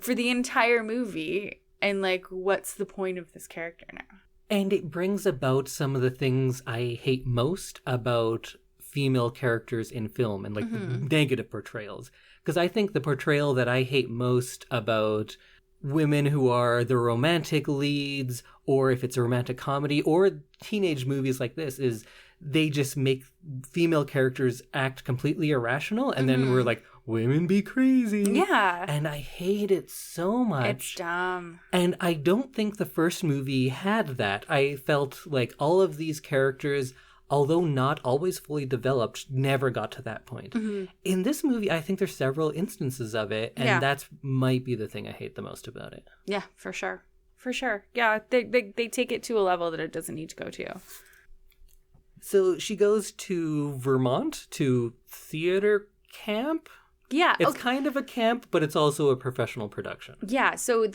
for the entire movie. And, like, what's the point of this character now? And it brings about some of the things I hate most about female characters in film and, like, negative portrayals. Because I think the portrayal that I hate most about women who are the romantic leads, or if it's a romantic comedy, or teenage movies like this, is they just make female characters act completely irrational, and then we're like, women be crazy. Yeah. And I hate it so much. It's dumb. And I don't think the first movie had that. I felt like all of these characters, although not always fully developed, never got to that point. In this movie, I think there's several instances of it, and that's might be the thing I hate the most about it. Yeah, for sure. For sure. Yeah, they take it to a level that it doesn't need to go to. So she goes to Vermont to theater camp. Yeah. It's kind of a camp, but it's also a professional production. Yeah, so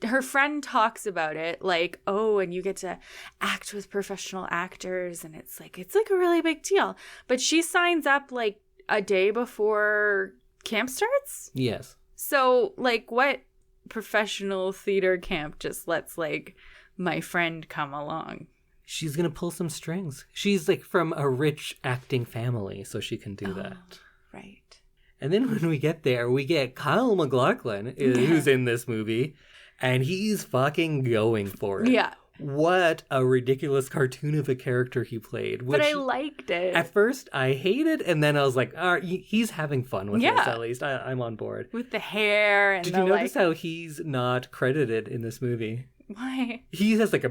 her friend talks about it like, oh, and you get to act with professional actors, and it's like a really big deal. But she signs up like a day before camp starts? Yes. So, like, what professional theater camp just lets, like, my friend come along? She's going to pull some strings. She's, like, from a rich acting family, so she can do that. Right. And then when we get there, we get Kyle MacLachlan, who's in this movie, and he's fucking going for it. Yeah. What a ridiculous cartoon of a character he played. But I liked it. At first, I hated, and then I was like, all right, he's having fun with this, at least. I'm on board. With the hair and Did you notice how he's not credited in this movie? Why? He has, like,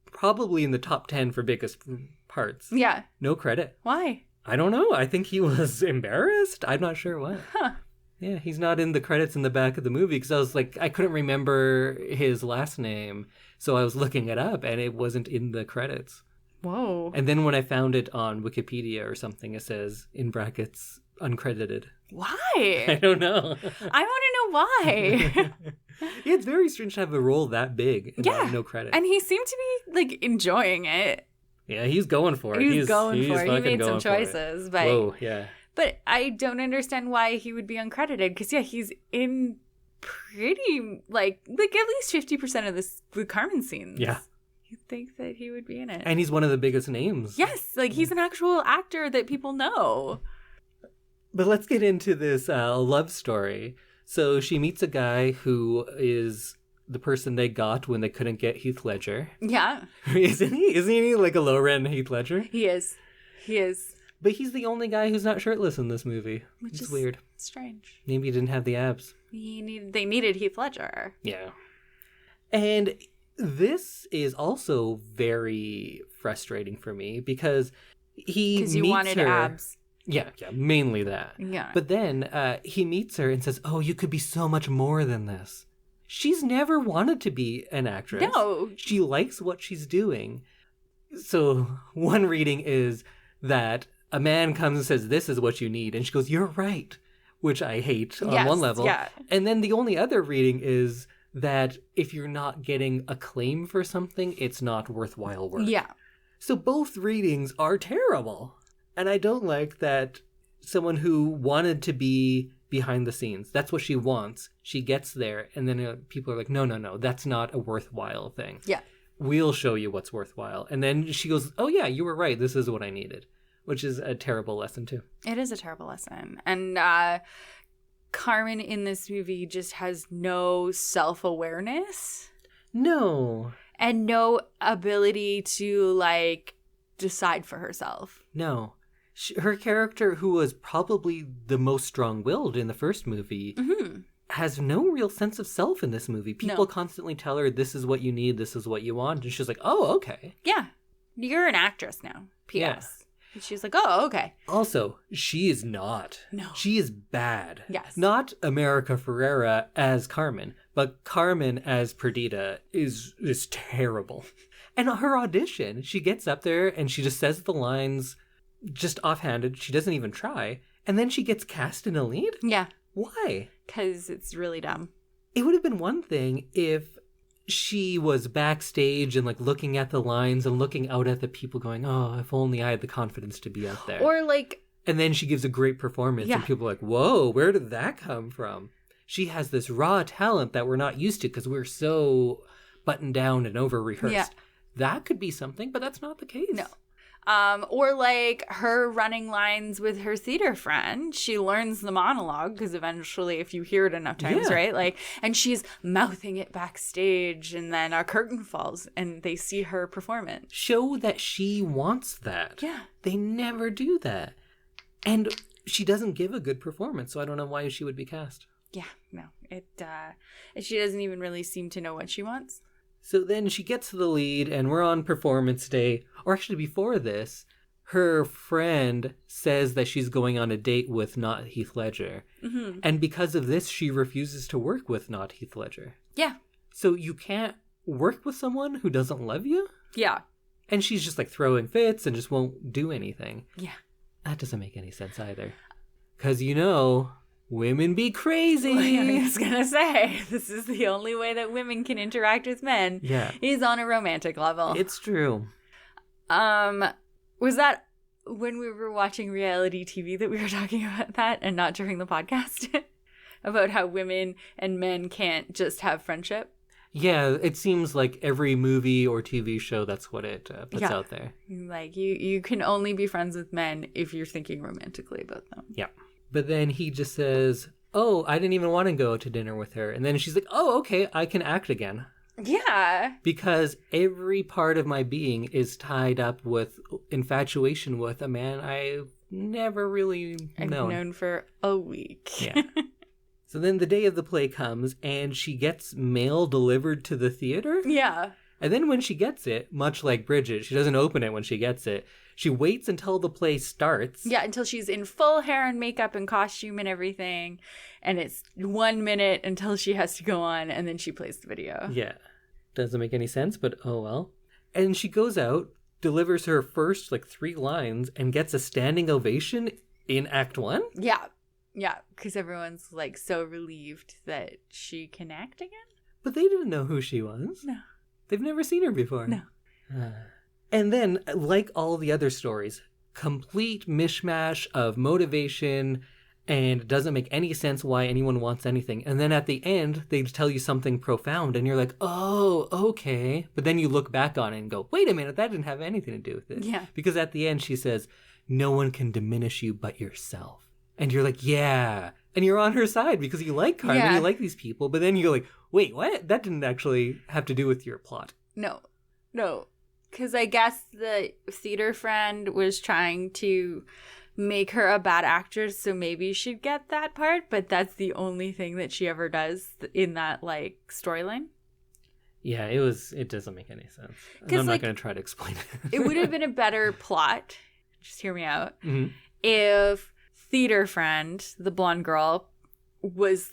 probably in the top 10 for biggest parts. Yeah. No credit. Why? I don't know. I think he was embarrassed. I'm not sure why. Huh. Yeah, he's not in the credits in the back of the movie because I was like, I couldn't remember his last name. So I was looking it up and it wasn't in the credits. Whoa. And then when I found it on Wikipedia or something, it says in brackets, uncredited. Why? I don't know. I want to know why. Yeah, it's very strange to have a role that big and have no credit. And he seemed to be, like, enjoying it. Yeah, he's going for it. He's going for it. He made some choices. But, whoa, yeah. But I don't understand why he would be uncredited. Because, yeah, he's in pretty, like at least 50% of the Carmen scenes. Yeah. You'd think that he would be in it. And he's one of the biggest names. Yes, like he's an actual actor that people know. But let's get into this love story. So she meets a guy who is the person they got when they couldn't get Heath Ledger. Yeah. Isn't he like a low-rent Heath Ledger? He is. But he's the only guy who's not shirtless in this movie. Which is weird. Strange. Maybe he didn't have the abs. They needed Heath Ledger. Yeah. And this is also very frustrating for me because because you wanted her. Abs. Yeah, mainly that. Yeah. But then he meets her and says, oh, you could be so much more than this. She's never wanted to be an actress. No. She likes what she's doing. So one reading is that a man comes and says, this is what you need. And she goes, you're right, which I hate on one level. Yeah. And then the only other reading is that if you're not getting acclaim for something, it's not worthwhile work. Yeah. So both readings are terrible. And I don't like that someone who wanted to be behind the scenes, that's what she wants. She gets there, and then people are like, no, that's not a worthwhile thing. Yeah. We'll show you what's worthwhile. And then she goes, oh yeah, you were right. This is what I needed, which is a terrible lesson too. It is a terrible lesson. And Carmen in this movie just has no self-awareness. No. And no ability to, like, decide for herself. No. Her character, who was probably the most strong-willed in the first movie, has no real sense of self in this movie. People constantly tell her, this is what you need, this is what you want. And she's like, oh, okay. Yeah. You're an actress now. P.S. Yeah. And she's like, oh, okay. Also, she is not. No. She is bad. Yes. Not America Ferrera as Carmen, but Carmen as Perdita is terrible. And her audition, she gets up there and she just says the lines just offhanded. She doesn't even try. And then she gets cast in a lead? Yeah. Why? Because it's really dumb. It would have been one thing if she was backstage and like looking at the lines and looking out at the people going, oh, if only I had the confidence to be out there. Or like... And then she gives a great performance and people are like, whoa, where did that come from? she has this raw talent that we're not used to because we're so buttoned down and over-rehearsed. Yeah. That could be something, but that's not the case. No. Or like her running lines with her theater friend. She learns the monologue because eventually if you hear it enough times, right? Like, and she's mouthing it backstage and then a curtain falls and they see her performance. Show that she wants that. Yeah. They never do that. And she doesn't give a good performance, so I don't know why she would be cast. Yeah, no. She doesn't even really seem to know what she wants. So then she gets to the lead, and we're on performance day. Or actually, before this, her friend says that she's going on a date with not Heath Ledger. Mm-hmm. And because of this, she refuses to work with not Heath Ledger. Yeah. So you can't work with someone who doesn't love you? Yeah. And she's just like throwing fits and just won't do anything. Yeah. That doesn't make any sense either. Because, women be crazy. I was going to say, this is the only way that women can interact with men. Yeah. Is on a romantic level. It's true. Was that when we were watching reality TV that we were talking about that and not during the podcast? About how women and men can't just have friendship? Yeah, it seems like every movie or TV show, that's what it puts out there. Like, you can only be friends with men if you're thinking romantically about them. Yeah. But then he just says, oh, I didn't even want to go to dinner with her. And then she's like, oh, okay, I can act again. Yeah. Because every part of my being is tied up with infatuation with a man I've never really known. I've known for a week. Yeah. So then the day of the play comes, and she gets mail delivered to the theater. Yeah. And then when she gets it, much like Bridget, she doesn't open it when she gets it. She waits until the play starts. Yeah, until she's in full hair and makeup and costume and everything. And it's 1 minute until she has to go on, and then she plays the video. Yeah. Doesn't make any sense, but oh well. And she goes out, delivers her first, 3 lines, and gets a standing ovation in Act 1? Yeah. Yeah, because everyone's, so relieved that she can act again. But they didn't know who she was. No. They've never seen her before. No. And then, like all the other stories, complete mishmash of motivation, and it doesn't make any sense why anyone wants anything. And then at the end, they tell you something profound, and you're like, oh, okay. But then you look back on it and go, wait a minute, that didn't have anything to do with it. Yeah. Because at the end, she says, no one can diminish you but yourself. And you're like, yeah. And you're on her side because you like Carmen, you like these people. But then you're like, wait, what? That didn't actually have to do with your plot. No. Because I guess the theater friend was trying to make her a bad actress, so maybe she'd get that part. But that's the only thing that she ever does in that, storyline. Yeah, it doesn't make any sense. And I'm not going to try to explain it. It would have been a better plot, just hear me out, mm-hmm. if theater friend, the blonde girl, was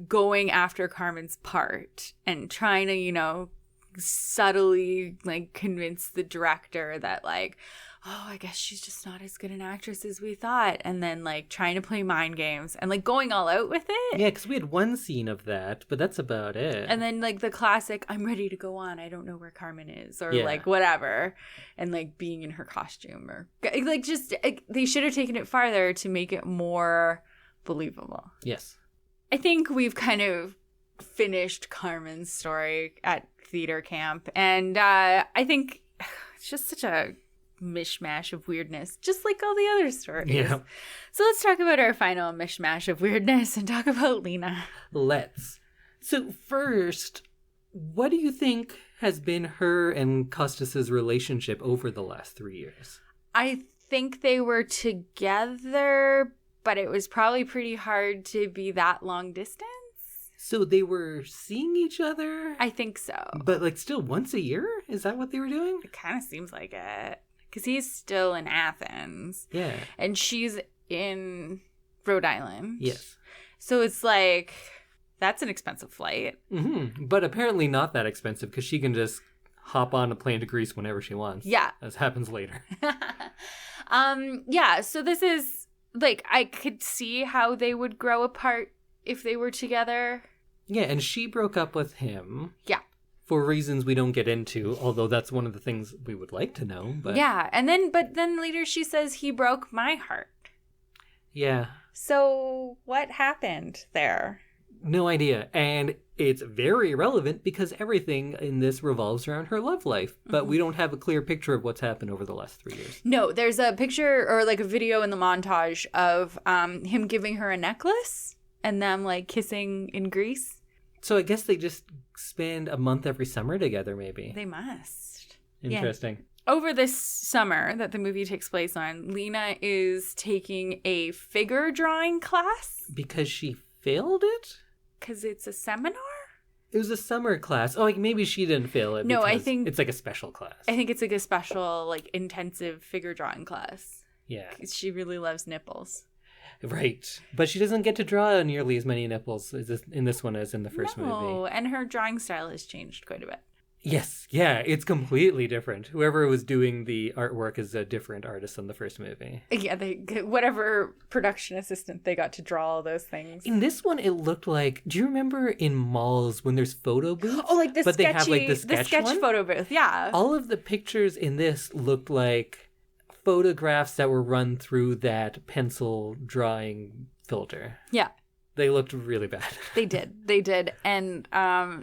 going after Carmen's part and trying to, subtly convince the director that oh, I guess she's just not as good an actress as we thought. And then trying to play mind games and going all out with it. Yeah, because we had one scene of that, but that's about it. And then the classic, I'm ready to go on. I don't know where Carmen is, or whatever. And being in her costume, or just they should have taken it farther to make it more believable. Yes. I think we've kind of finished Carmen's story at theater camp. And I think it's just such a mishmash of weirdness, just like all the other stories. Yeah. So let's talk about our final mishmash of weirdness and talk about Lena. Let's. So first, what do you think has been her and Costas's relationship over the last 3 years? I think they were together, but it was probably pretty hard to be that long distance. So they were seeing each other? I think so. But still once a year? Is that what they were doing? It kind of seems like it. Because he's still in Athens. Yeah. And she's in Rhode Island. Yes. So it's that's an expensive flight. Mm-hmm. But apparently not that expensive because she can just hop on a plane to Greece whenever she wants. Yeah. As happens later. Yeah. So this is, I could see how they would grow apart if they were together. Yeah, and she broke up with him. Yeah. For reasons we don't get into, although that's one of the things we would like to know. But yeah, but then later she says he broke my heart. Yeah. So what happened there? No idea. And it's very relevant because everything in this revolves around her love life. But we don't have a clear picture of what's happened over the last 3 years. No, there's a picture or like a video in the montage of him giving her a necklace and them like kissing in Greece. So I guess they just spend a month every summer together, maybe. They must. Interesting. Yeah. Over this summer that the movie takes place on, Lena is taking a figure drawing class. Because she failed it? Because it's a seminar? It was a summer class. Oh, like maybe she didn't fail it. No, I think it's like a special class. I think it's like a special, like intensive figure drawing class. Yeah. She really loves nipples. Right. But she doesn't get to draw nearly as many nipples in this one as in the first movie. No, and her drawing style has changed quite a bit. Yes. Yeah, it's completely different. Whoever was doing the artwork is a different artist than the first movie. Yeah, whatever production assistant they got to draw all those things. In this one, it looked like, do you remember in malls when there's photo booths? Oh, like the but sketchy, they have like the sketch one? photo booth, yeah. All of the pictures in this looked like photographs that were run through that pencil drawing filter. Yeah. They looked really bad. They did. And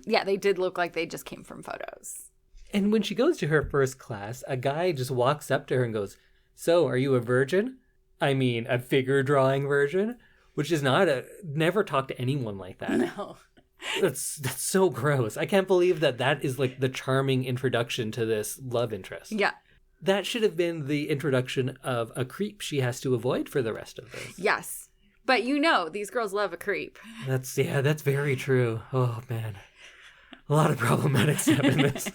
they did look like they just came from photos. And when she goes to her first class, a guy just walks up to her and goes, "So, are you a virgin? I mean, a figure drawing virgin?" Which is never talk to anyone like that. No. That's so gross. I can't believe that is like the charming introduction to this love interest. Yeah. That should have been the introduction of a creep she has to avoid for the rest of this. Yes. But these girls love a creep. That's very true. Oh, man. A lot of problematic stuff in this.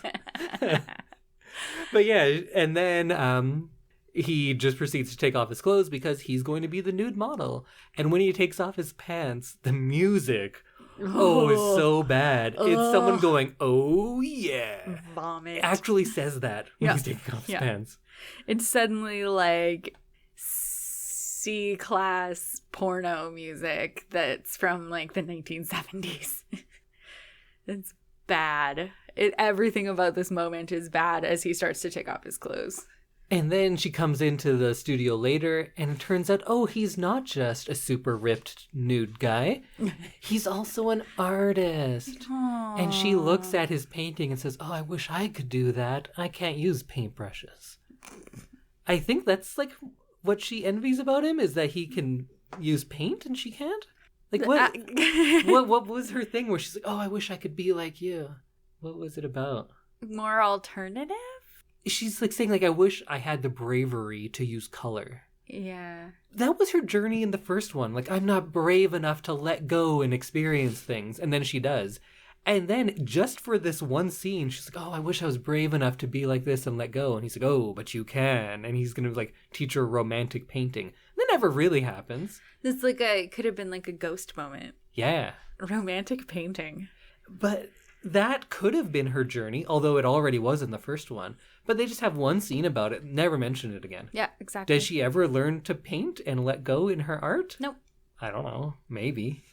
But yeah, and then he just proceeds to take off his clothes because he's going to be the nude model. And when he takes off his pants, the music, is so bad. It's someone going, "Oh, yeah." Vomit. It actually says that when he's taking off his pants. It's suddenly like C-class porno music that's from like the 1970s. It's bad. Everything about this moment is bad as he starts to take off his clothes. And then she comes into the studio later, and it turns out, he's not just a super ripped nude guy. He's also an artist. Aww. And she looks at his painting and says, "Oh, I wish I could do that. I can't use paintbrushes." I think that's like what she envies about him, is that he can use paint and she can't. Like what? What was her thing where she's like, "Oh, I wish I could be like you"? What was it about? More alternative? She's like saying, like, "I wish I had the bravery to use color." Yeah. That was her journey in the first one. Like, I'm not brave enough to let go and experience things. And then she does. And then just for this one scene, she's like, "Oh, I wish I was brave enough to be like this and let go." And he's like, "Oh, but you can." And he's going to like teach her romantic painting. That never really happens. This could have been like a ghost moment. Yeah. Romantic painting. But that could have been her journey, although it already was in the first one. But they just have one scene about it, never mention it again. Yeah, exactly. Does she ever learn to paint and let go in her art? Nope. I don't know. Maybe.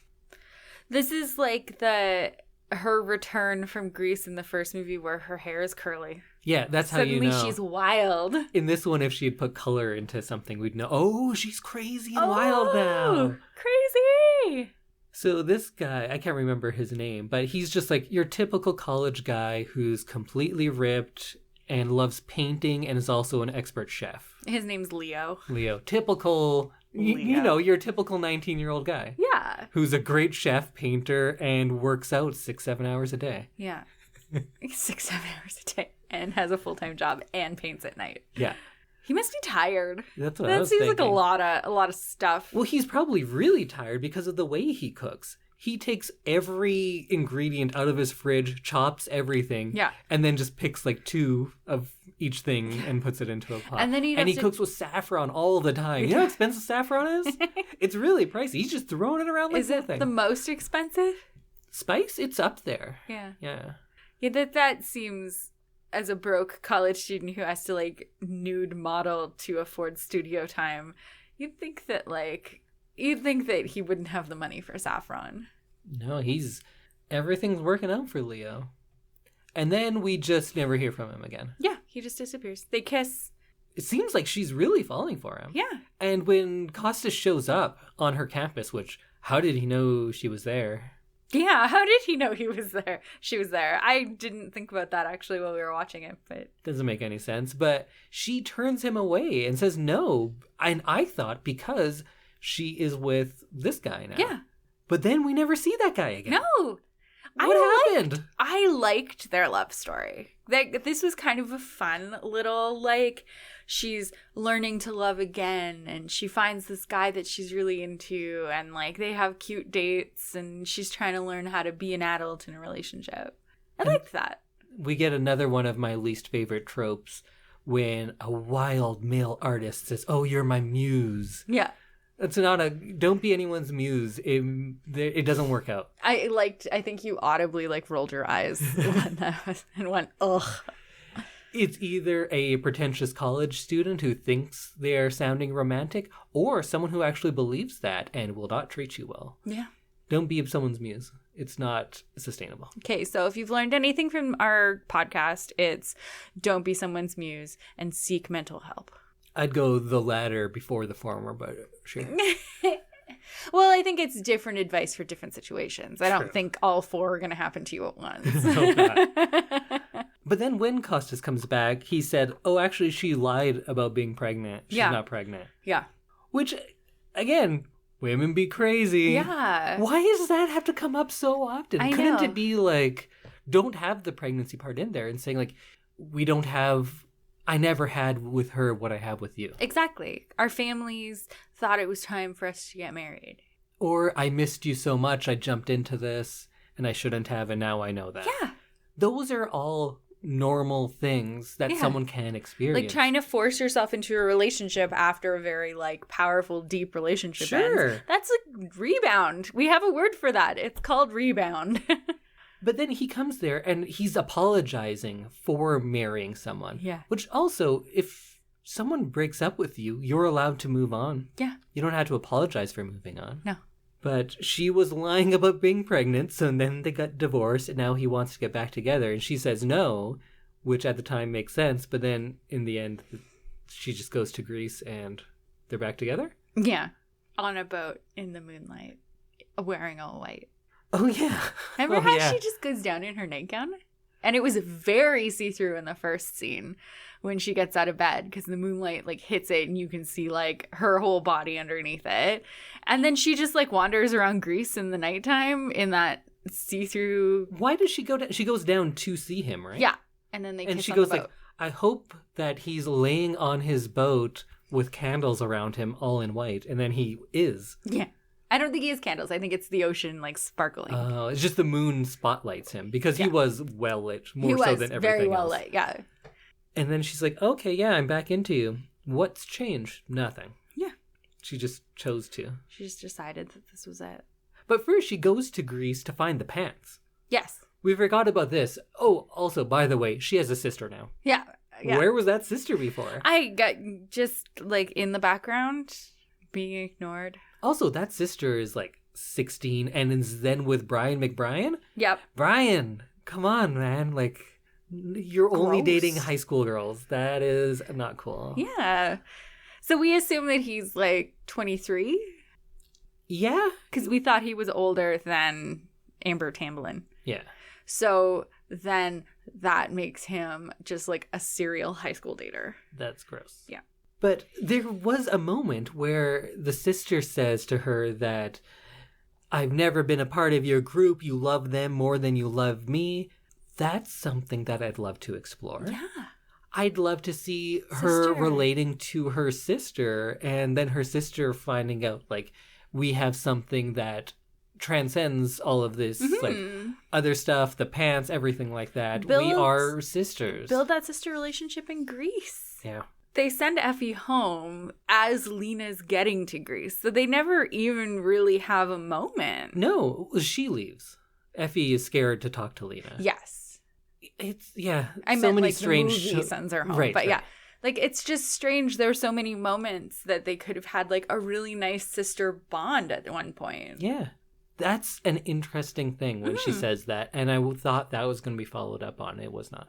This is like her return from Greece in the first movie where her hair is curly. Yeah, that's how you know. Suddenly she's wild. In this one, if she had put color into something, we'd know, "Oh, she's crazy and wild now." Crazy! So this guy, I can't remember his name, but he's just like your typical college guy who's completely ripped and loves painting and is also an expert chef. His name's Leo. Typical, Leo. your typical 19-year-old guy. Yeah. Who's a great chef, painter, and works out 6-7 hours a day. Yeah. 6-7 hours a day. And has a full-time job and paints at night. Yeah. He must be tired. That's what I was thinking. That thinking. seems like a lot of stuff. Well, he's probably really tired because of the way he cooks. He takes every ingredient out of his fridge, chops everything, and then just picks like 2 of each thing and puts it into a pot. And then he cooks with saffron all the time. You know how expensive saffron is? It's really pricey. He's just throwing it around like nothing. Is it the most expensive? Spice? It's up there. Yeah. Yeah. Yeah, that seems, as a broke college student who has to like nude model to afford studio time, you'd think that he wouldn't have the money for saffron. No, everything's working out for Leo. And then we just never hear from him again. Yeah, he just disappears. They kiss. It seems like she's really falling for him. Yeah. And when Costas shows up on her campus, which, how did he know she was there? Yeah, how did he know he was there? She was there. I didn't think about that actually while we were watching it, but doesn't make any sense. But she turns him away and says no. And I thought because she is with this guy now. Yeah. But then we never see that guy again. No. What happened? I liked their love story. This was kind of a fun little, like, she's learning to love again, and she finds this guy that she's really into, and, like, they have cute dates, and she's trying to learn how to be an adult in a relationship. I liked that. We get another one of my least favorite tropes when a wild male artist says, "Oh, you're my muse." Yeah. It's not don't be anyone's muse. It doesn't work out. I think you audibly, like, rolled your eyes when that was, and went, ugh. It's either a pretentious college student who thinks they're sounding romantic, or someone who actually believes that and will not treat you well. Yeah. Don't be someone's muse. It's not sustainable. Okay, so if you've learned anything from our podcast, it's don't be someone's muse and seek mental help. I'd go the latter before the former, but sure. Well, I think it's different advice for different situations. I don't think all four are going to happen to you at once. But then when Costas comes back, he said, "Oh, actually, she lied about being pregnant. She's not pregnant." Yeah. Which, again, women be crazy. Yeah. Why does that have to come up so often? Couldn't it be like, don't have the pregnancy part in there and saying, like, I never had with her what I have with you. Exactly. Our families thought it was time for us to get married. Or I missed you so much, I jumped into this, and I shouldn't have, and now I know that. Yeah. Those are all normal things that someone can experience. Like trying to force yourself into a relationship after a very, like, powerful, deep relationship ends. That's a rebound. We have a word for that. It's called rebound. But then he comes there and he's apologizing for marrying someone. Yeah. Which also, if someone breaks up with you, you're allowed to move on. Yeah. You don't have to apologize for moving on. No. But she was lying about being pregnant, so then they got divorced, and now he wants to get back together. And she says no, which at the time makes sense. But then in the end, she just goes to Greece and they're back together? Yeah. On a boat in the moonlight, wearing all white. Oh, yeah. Remember how she just goes down in her nightgown? And it was very see-through in the first scene when she gets out of bed because the moonlight, like, hits it and you can see, like, her whole body underneath it. And then she just, like, wanders around Greece in the nighttime in that see-through... Why does she go down? She goes down to see him, right? Yeah. And then they kiss on the boat. And she goes, like, I hope that he's laying on his boat with candles around him all in white. And then he is. Yeah. I don't think he has candles. I think it's the ocean, like, sparkling. Oh, it's just the moon spotlights him because he was well lit, more so than everything else. Very well lit, yeah. And then she's like, "Okay, yeah, I'm back into you. What's changed? Nothing." Yeah. She just chose to. She just decided that this was it. But first, she goes to Greece to find the pants. Yes. We forgot about this. Oh, also, by the way, she has a sister now. Yeah. Where was that sister before? I got just, like, in the background, being ignored. Also, that sister is like 16 and is then with Brian McBrien? Yep. Brian, come on, man. Like, you're only dating high school girls. That is not cool. Yeah. So we assume that he's like 23? Yeah. Because we thought he was older than Amber Tamblyn. Yeah. So then that makes him just like a serial high school dater. That's gross. Yeah. But there was a moment where the sister says to her that I've never been a part of your group. You love them more than you love me. That's something that I'd love to explore. Yeah. I'd love to see her relating to her sister and then her sister finding out, like, we have something that transcends all of this, like, other stuff, the pants, everything like that. We are sisters. Build that sister relationship in Greece. Yeah. They send Effie home as Lena's getting to Greece. So they never even really have a moment. No, she leaves. Effie is scared to talk to Lena. Yes. It's, yeah. I so meant, many like, strange the movie sends her home. Right, but yeah. Like, it's just strange. There are so many moments that they could have had, like, a really nice sister bond at one point. Yeah. That's an interesting thing when she says that. And I thought that was going to be followed up on. It was not.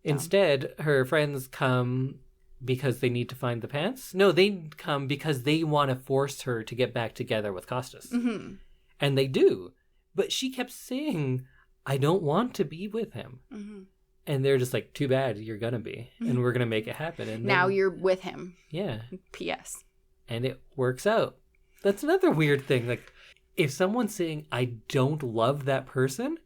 Instead, her friends come because they need to find the pants? No, they come because they want to force her to get back together with Costas. And they do. But she kept saying, I don't want to be with him. Mm-hmm. And they're just like, too bad, you're going to be. Mm-hmm. And we're going to make it happen. And now you're with him. Yeah. P.S. And it works out. That's another weird thing. Like, if someone's saying, I don't love that person,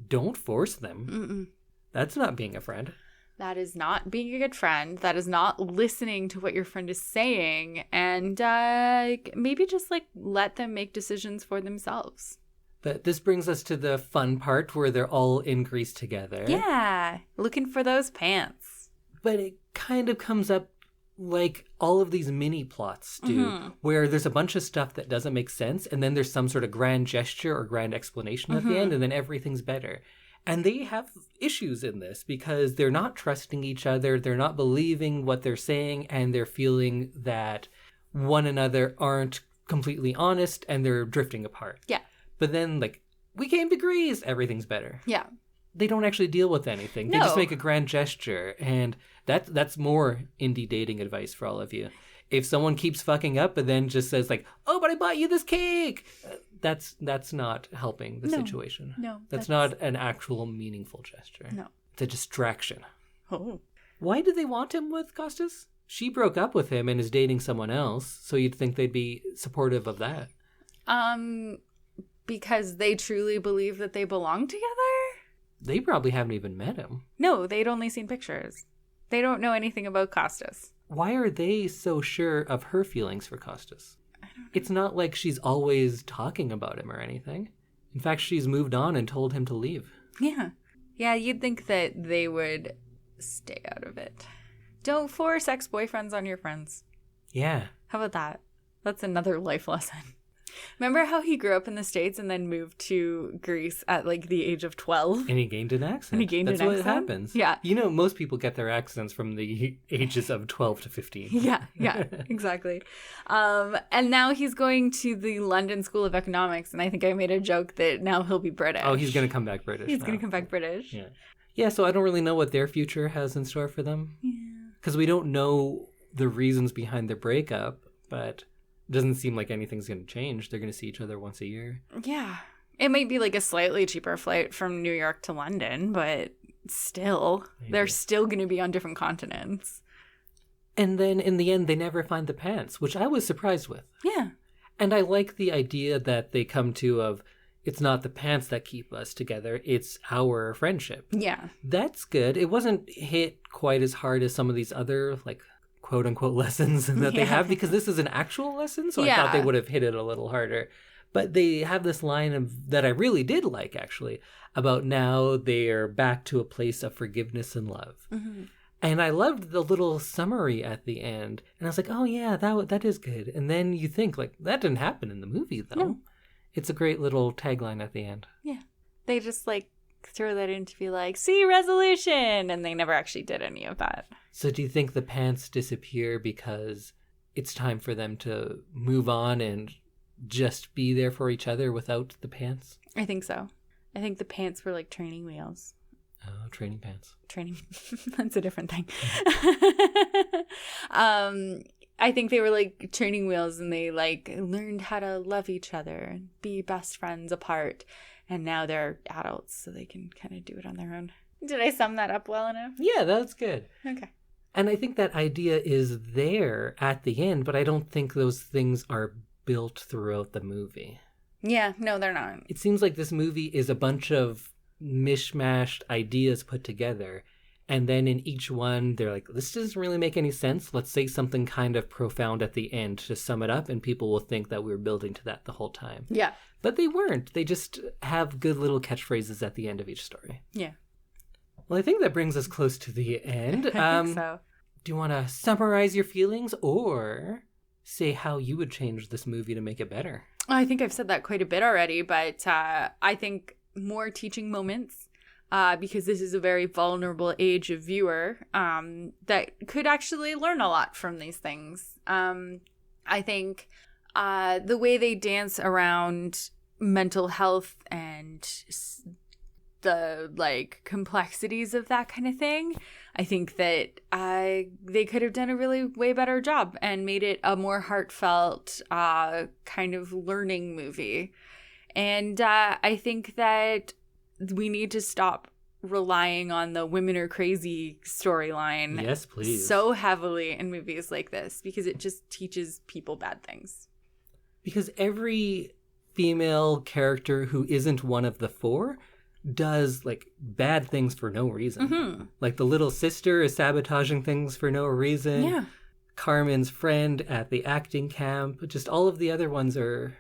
don't force them. Mm-mm. That's not being a friend. That is not being a good friend. That is not listening to what your friend is saying. And maybe just like let them make decisions for themselves. But this brings us to the fun part where they're all in Greece together. Yeah, looking for those pants. But it kind of comes up like all of these mini plots do, where there's a bunch of stuff that doesn't make sense, and then there's some sort of grand gesture or grand explanation at the end, and then everything's better. And they have issues in this because they're not trusting each other, they're not believing what they're saying, and they're feeling that one another aren't completely honest, and they're drifting apart. Yeah. But then, like, we came to Greece, everything's better. Yeah. They don't actually deal with anything. They just make a grand gesture. And that's more indie dating advice for all of you. If someone keeps fucking up and then just says, like, oh, but I bought you this cake, that's not helping the situation. No. That's not an actual meaningful gesture. No. It's a distraction. Oh. Why do they want him with Costas? She broke up with him and is dating someone else, so you'd think they'd be supportive of that. Because they truly believe that they belong together? They probably haven't even met him. No, they'd only seen pictures. They don't know anything about Costas. Why are they so sure of her feelings for Costas? I don't know. It's not like she's always talking about him or anything. In fact, she's moved on and told him to leave. Yeah. Yeah, you'd think that they would stay out of it. Don't force ex-boyfriends on your friends. Yeah. How about that? That's another life lesson. Remember how he grew up in the States and then moved to Greece at like the age of 12? And he gained an accent. That's what happens. Yeah. You know, most people get their accents from the ages of 12 to 15. Yeah, exactly. And now he's going to the London School of Economics, and I think I made a joke that now he'll be British. Oh, he's going to come back British. He's going to come back British. Yeah. Yeah, so I don't really know what their future has in store for them. Yeah. Because we don't know the reasons behind their breakup, but it doesn't seem like anything's going to change. They're going to see each other once a year. Yeah. It might be like a slightly cheaper flight from New York to London, but still, they're still going to be on different continents. And then in the end, they never find the pants, which I was surprised with. Yeah. And I like the idea that they come to of, it's not the pants that keep us together, it's our friendship. Yeah. That's good. It wasn't hit quite as hard as some of these other, like, quote-unquote lessons that they have, because this is an actual lesson, so I thought they would have hit it a little harder. But they have this line that I really did like, actually, about now they are back to a place of forgiveness and love. Mm-hmm. And I loved the little summary at the end. And I was like, oh, yeah, that is good. And then you think, like, that didn't happen in the movie, though. No. It's a great little tagline at the end. Yeah. They just, like, throw that in to be like, see, resolution. And they never actually did any of that. So do you think the pants disappear because it's time for them to move on and just be there for each other without the pants? I think so. I think the pants were like training wheels. Oh, training pants. Training. That's a different thing. I think they were like training wheels, and they like learned how to love each other and be best friends apart. And now they're adults, so they can kind of do it on their own. Did I sum that up well enough? Yeah, that's good. Okay. And I think that idea is there at the end, but I don't think those things are built throughout the movie. Yeah, no, they're not. It seems like this movie is a bunch of mishmashed ideas put together. And then in each one, they're like, this doesn't really make any sense. Let's say something kind of profound at the end to sum it up, and people will think that we were building to that the whole time. Yeah. But they weren't. They just have good little catchphrases at the end of each story. Yeah. Well, I think that brings us close to the end. I think so. Do you want to summarize your feelings or say how you would change this movie to make it better? I think I've said that quite a bit already, but I think more teaching moments, because this is a very vulnerable age of viewer that could actually learn a lot from these things. I think the way they dance around mental health and the like complexities of that kind of thing, I think that they could have done a really way better job and made it a more heartfelt kind of learning movie. And I think that we need to stop relying on the women are crazy storyline. Yes, please. So heavily in movies like this, because it just teaches people bad things. Because every female character who isn't one of the four does like bad things for no reason. Mm-hmm. Like the little sister is sabotaging things for no reason. Yeah. Carmen's friend at the acting camp. Just all of the other ones are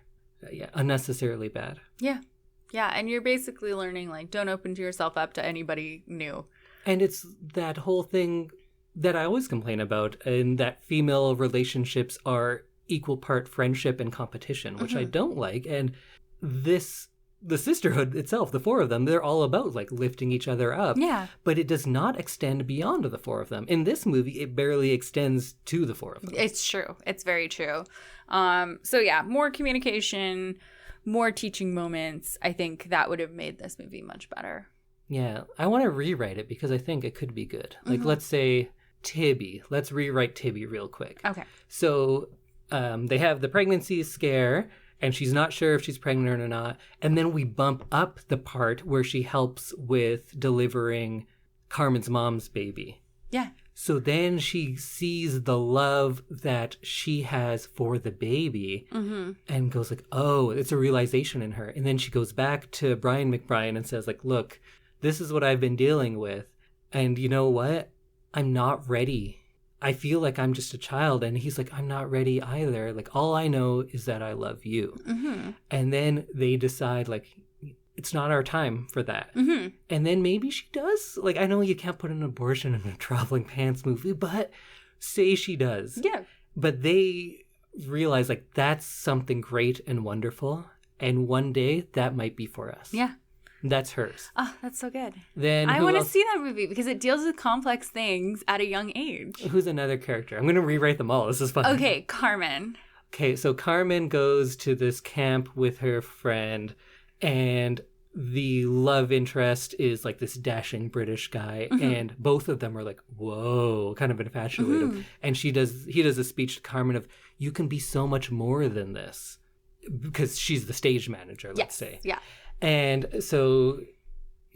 unnecessarily bad. Yeah. Yeah, and you're basically learning, like, don't open yourself up to anybody new. And it's that whole thing that I always complain about, in that female relationships are equal part friendship and competition, which I don't like. And the sisterhood itself, the four of them, they're all about, like, lifting each other up. Yeah. But it does not extend beyond the four of them. In this movie, it barely extends to the four of them. It's true. It's very true. So, yeah, more communication, more teaching moments. I think that would have made this movie much better. Yeah, I want to rewrite it because I think it could be good. Like, let's say Tibby. Let's rewrite Tibby real quick. Okay. So they have the pregnancy scare, and she's not sure if she's pregnant or not. And then we bump up the part where she helps with delivering Carmen's mom's baby. Yeah. So then she sees the love that she has for the baby and goes like, oh, it's a realization in her. And then she goes back to Brian McBride and says like, look, this is what I've been dealing with. And you know what? I'm not ready. I feel like I'm just a child. And he's like, I'm not ready either. Like, all I know is that I love you. And then they decide like, it's not our time for that. And then maybe she does. Like, I know you can't put an abortion in a traveling pants movie, but say she does. Yeah. But they realize, like, that's something great and wonderful. And one day, that might be for us. Yeah. That's hers. Oh, that's so good. Then I want to see that movie because it deals with complex things at a young age. Who's another character? I'm going to rewrite them all. This is fun. Okay, Carmen. Okay, so Carmen goes to this camp with her friend, and the love interest is like this dashing British guy, and both of them are like, whoa, kind of infatuated. And he does a speech to Carmen of, you can be so much more than this, because she's the stage manager, let's say. Yeah. And so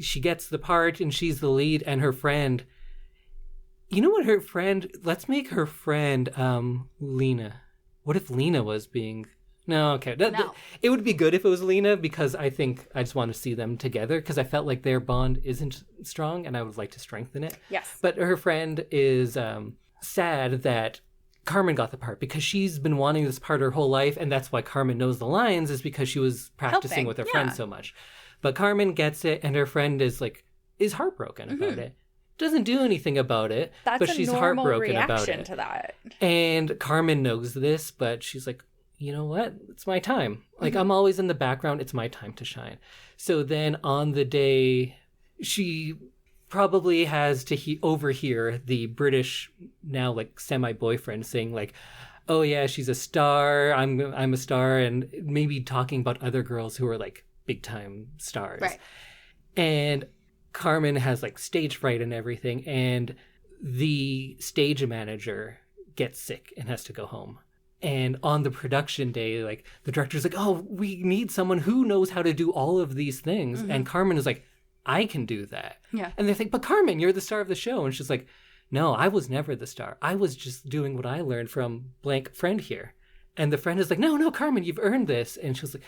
she gets the part, and she's the lead, and her friend, you know what, let's make her friend Lena. What if Lena was being... No, okay. No. It would be good if it was Lena, because I think I just want to see them together, because I felt like their bond isn't strong and I would like to strengthen it. Yes. But her friend is sad that Carmen got the part, because she's been wanting this part her whole life, and that's why Carmen knows the lines, is because she was practicing with her friend so much. But Carmen gets it, and her friend is heartbroken about it. Doesn't do anything about it, but she's heartbroken about it. To that. And Carmen knows this, but she's like, you know what? It's my time. Like, I'm always in the background. It's my time to shine. So then on the day, she probably has to overhear the British, now like semi-boyfriend, saying like, oh yeah, she's a star. I'm a star. And maybe talking about other girls who are like big time stars. Right. And Carmen has like stage fright and everything. And the stage manager gets sick and has to go home. And on the production day, like, the director's like, oh, we need someone who knows how to do all of these things. And Carmen is like, I can do that. Yeah. And they think, but Carmen, you're the star of the show. And she's like, no, I was never the star. I was just doing what I learned from blank friend here. And the friend is like, no, Carmen, you've earned this. And she was like,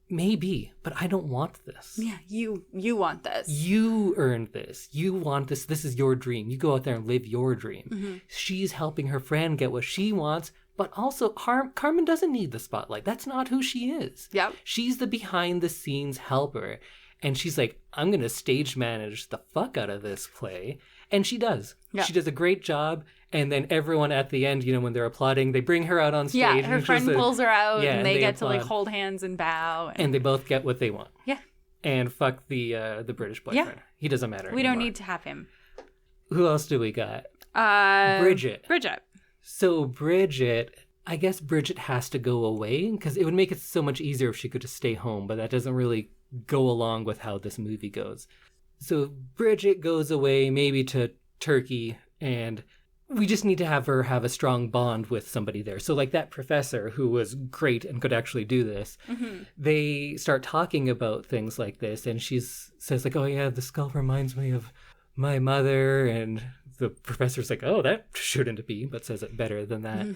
maybe, but I don't want this. Yeah, you want this. You earned this. You want this. This is your dream. You go out there and live your dream. She's helping her friend get what she wants. But also, Carmen doesn't need the spotlight. That's not who she is. Yep. She's the behind-the-scenes helper. And she's like, I'm going to stage manage the fuck out of this play. And she does. Yep. She does a great job. And then everyone at the end, you know, when they're applauding, they bring her out on stage. Yeah, her friend pulls her out, and they get applaud. to, like, hold hands and bow. And they both get what they want. Yeah. And fuck the British boyfriend. Yeah. He doesn't matter We anymore. don't need to have him. Who else do we got? Bridget. Bridget. So Bridget, I guess Bridget has to go away, because it would make it so much easier if she could just stay home, but that doesn't really go along with how this movie goes. So Bridget goes away, maybe to Turkey, and we just need to have her have a strong bond with somebody there. So like that professor who was great and could actually do this, they start talking about things like this. And she says like, oh yeah, the skull reminds me of my mother. And the professor's like, oh, that shouldn't be, but says it better than that.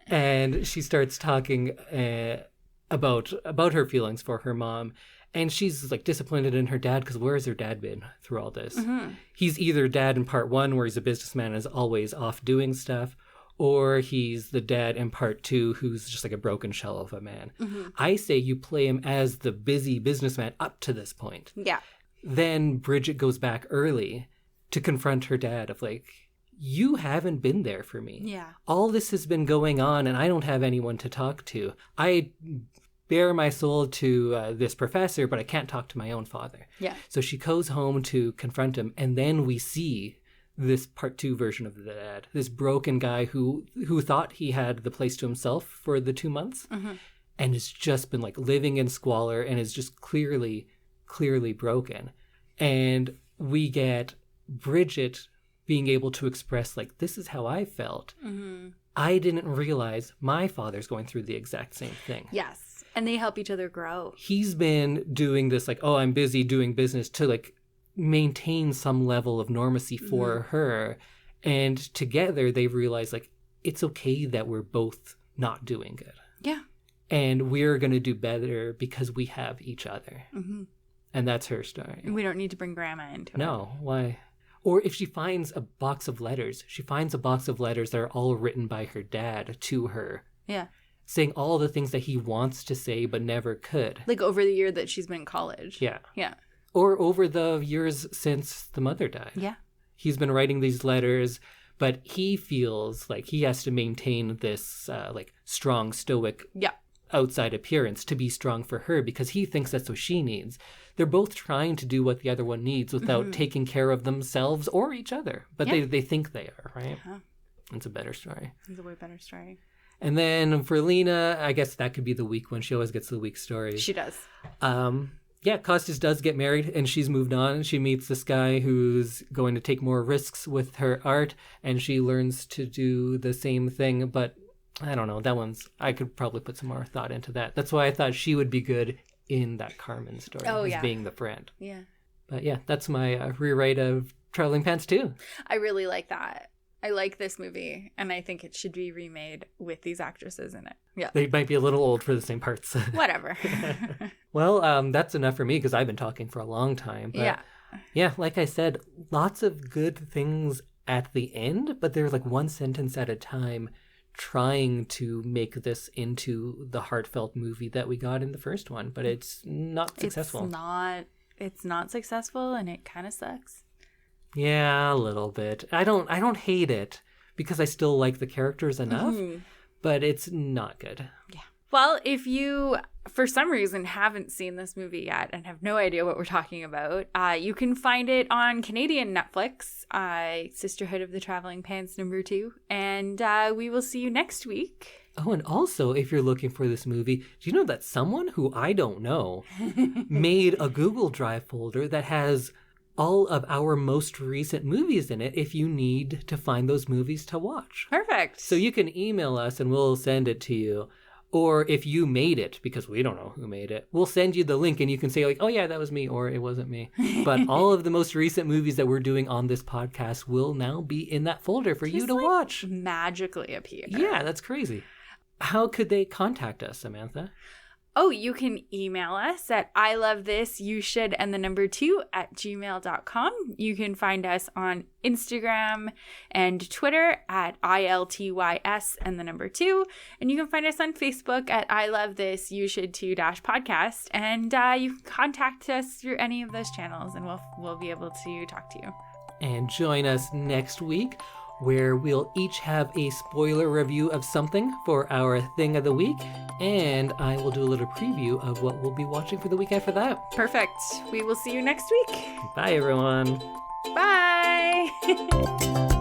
And she starts talking about her feelings for her mom. And she's like disappointed in her dad because where's her dad been through all this? He's either dad in part 1 where he's a businessman and is always off doing stuff, or he's the dad in part 2 who's just like a broken shell of a man. I say you play him as the busy businessman up to this point. Yeah. Then Bridget goes back early to confront her dad of like, you haven't been there for me. Yeah. All this has been going on and I don't have anyone to talk to. I bare my soul to this professor, but I can't talk to my own father. Yeah. So she goes home to confront him, and then we see this part 2 version of the dad, this broken guy who thought he had the place to himself for the 2 months, and has just been like living in squalor and is just clearly broken. And we get Bridget being able to express like, this is how I felt. I didn't realize my father's going through the exact same thing. Yes. And they help each other grow. He's been doing this like, oh, I'm busy doing business to like maintain some level of normacy for her. And together they've realized like, it's okay that we're both not doing good. Yeah. And we're going to do better because we have each other. And that's her story. We don't need to bring grandma into it. No, why? Or if she finds a box of letters, that are all written by her dad to her. Yeah. Saying all the things that he wants to say but never could. Like over the year that she's been in college. Yeah. Yeah. Or over the years since the mother died. Yeah. He's been writing these letters, but he feels like he has to maintain this like strong, stoic outside appearance to be strong for her because he thinks that's what she needs. They're both trying to do what the other one needs without taking care of themselves or each other. But they think they are, right? It's a better story. It's a way better story. And then for Lena, I guess that could be the weak one. She always gets the weak stories. She does. Yeah, Costas does get married and she's moved on. She meets this guy who's going to take more risks with her art and she learns to do the same thing. But I don't know, I could probably put some more thought into that. That's why I thought she would be good in that Carmen story as being the friend. Yeah. But yeah, that's my rewrite of Traveling Pants 2. I really like that. I like this movie, and I think it should be remade with these actresses in it. Yeah. They might be a little old for the same parts. Whatever. Well, that's enough for me because I've been talking for a long time. But yeah, like I said, lots of good things at the end, but they're like one sentence at a time trying to make this into the heartfelt movie that we got in the first one, but it's not successful. It's not successful, and it kind of sucks. Yeah, a little bit. I don't hate it because I still like the characters enough, but it's not good. Yeah. Well, if you, for some reason, haven't seen this movie yet and have no idea what we're talking about, you can find it on Canadian Netflix, Sisterhood of the Traveling Pants #2, and we will see you next week. Oh, and also, if you're looking for this movie, do you know that someone who I don't know made a Google Drive folder that has all of our most recent movies in it if you need to find those movies to watch. Perfect. So you can email us and we'll send it to you. Or if you made it, because we don't know who made it, we'll send you the link and you can say like, oh yeah, that was me, or it wasn't me. But all of the most recent movies that we're doing on this podcast will now be in that folder for you to watch. Magically appear. Yeah, that's crazy. How could they contact us, Samantha? Oh, you can email us at ilovethisyouShould and the number 2 at gmail.com. You can find us on Instagram and Twitter at ILTYS and the number 2. And you can find us on Facebook at I Love This You Should Too podcast. And you can contact us through any of those channels and we'll be able to talk to you. And join us next week, where we'll each have a spoiler review of something for our thing of the week, and I will do a little preview of what we'll be watching for the week after that. Perfect. We will see you next week. Bye, everyone. Bye.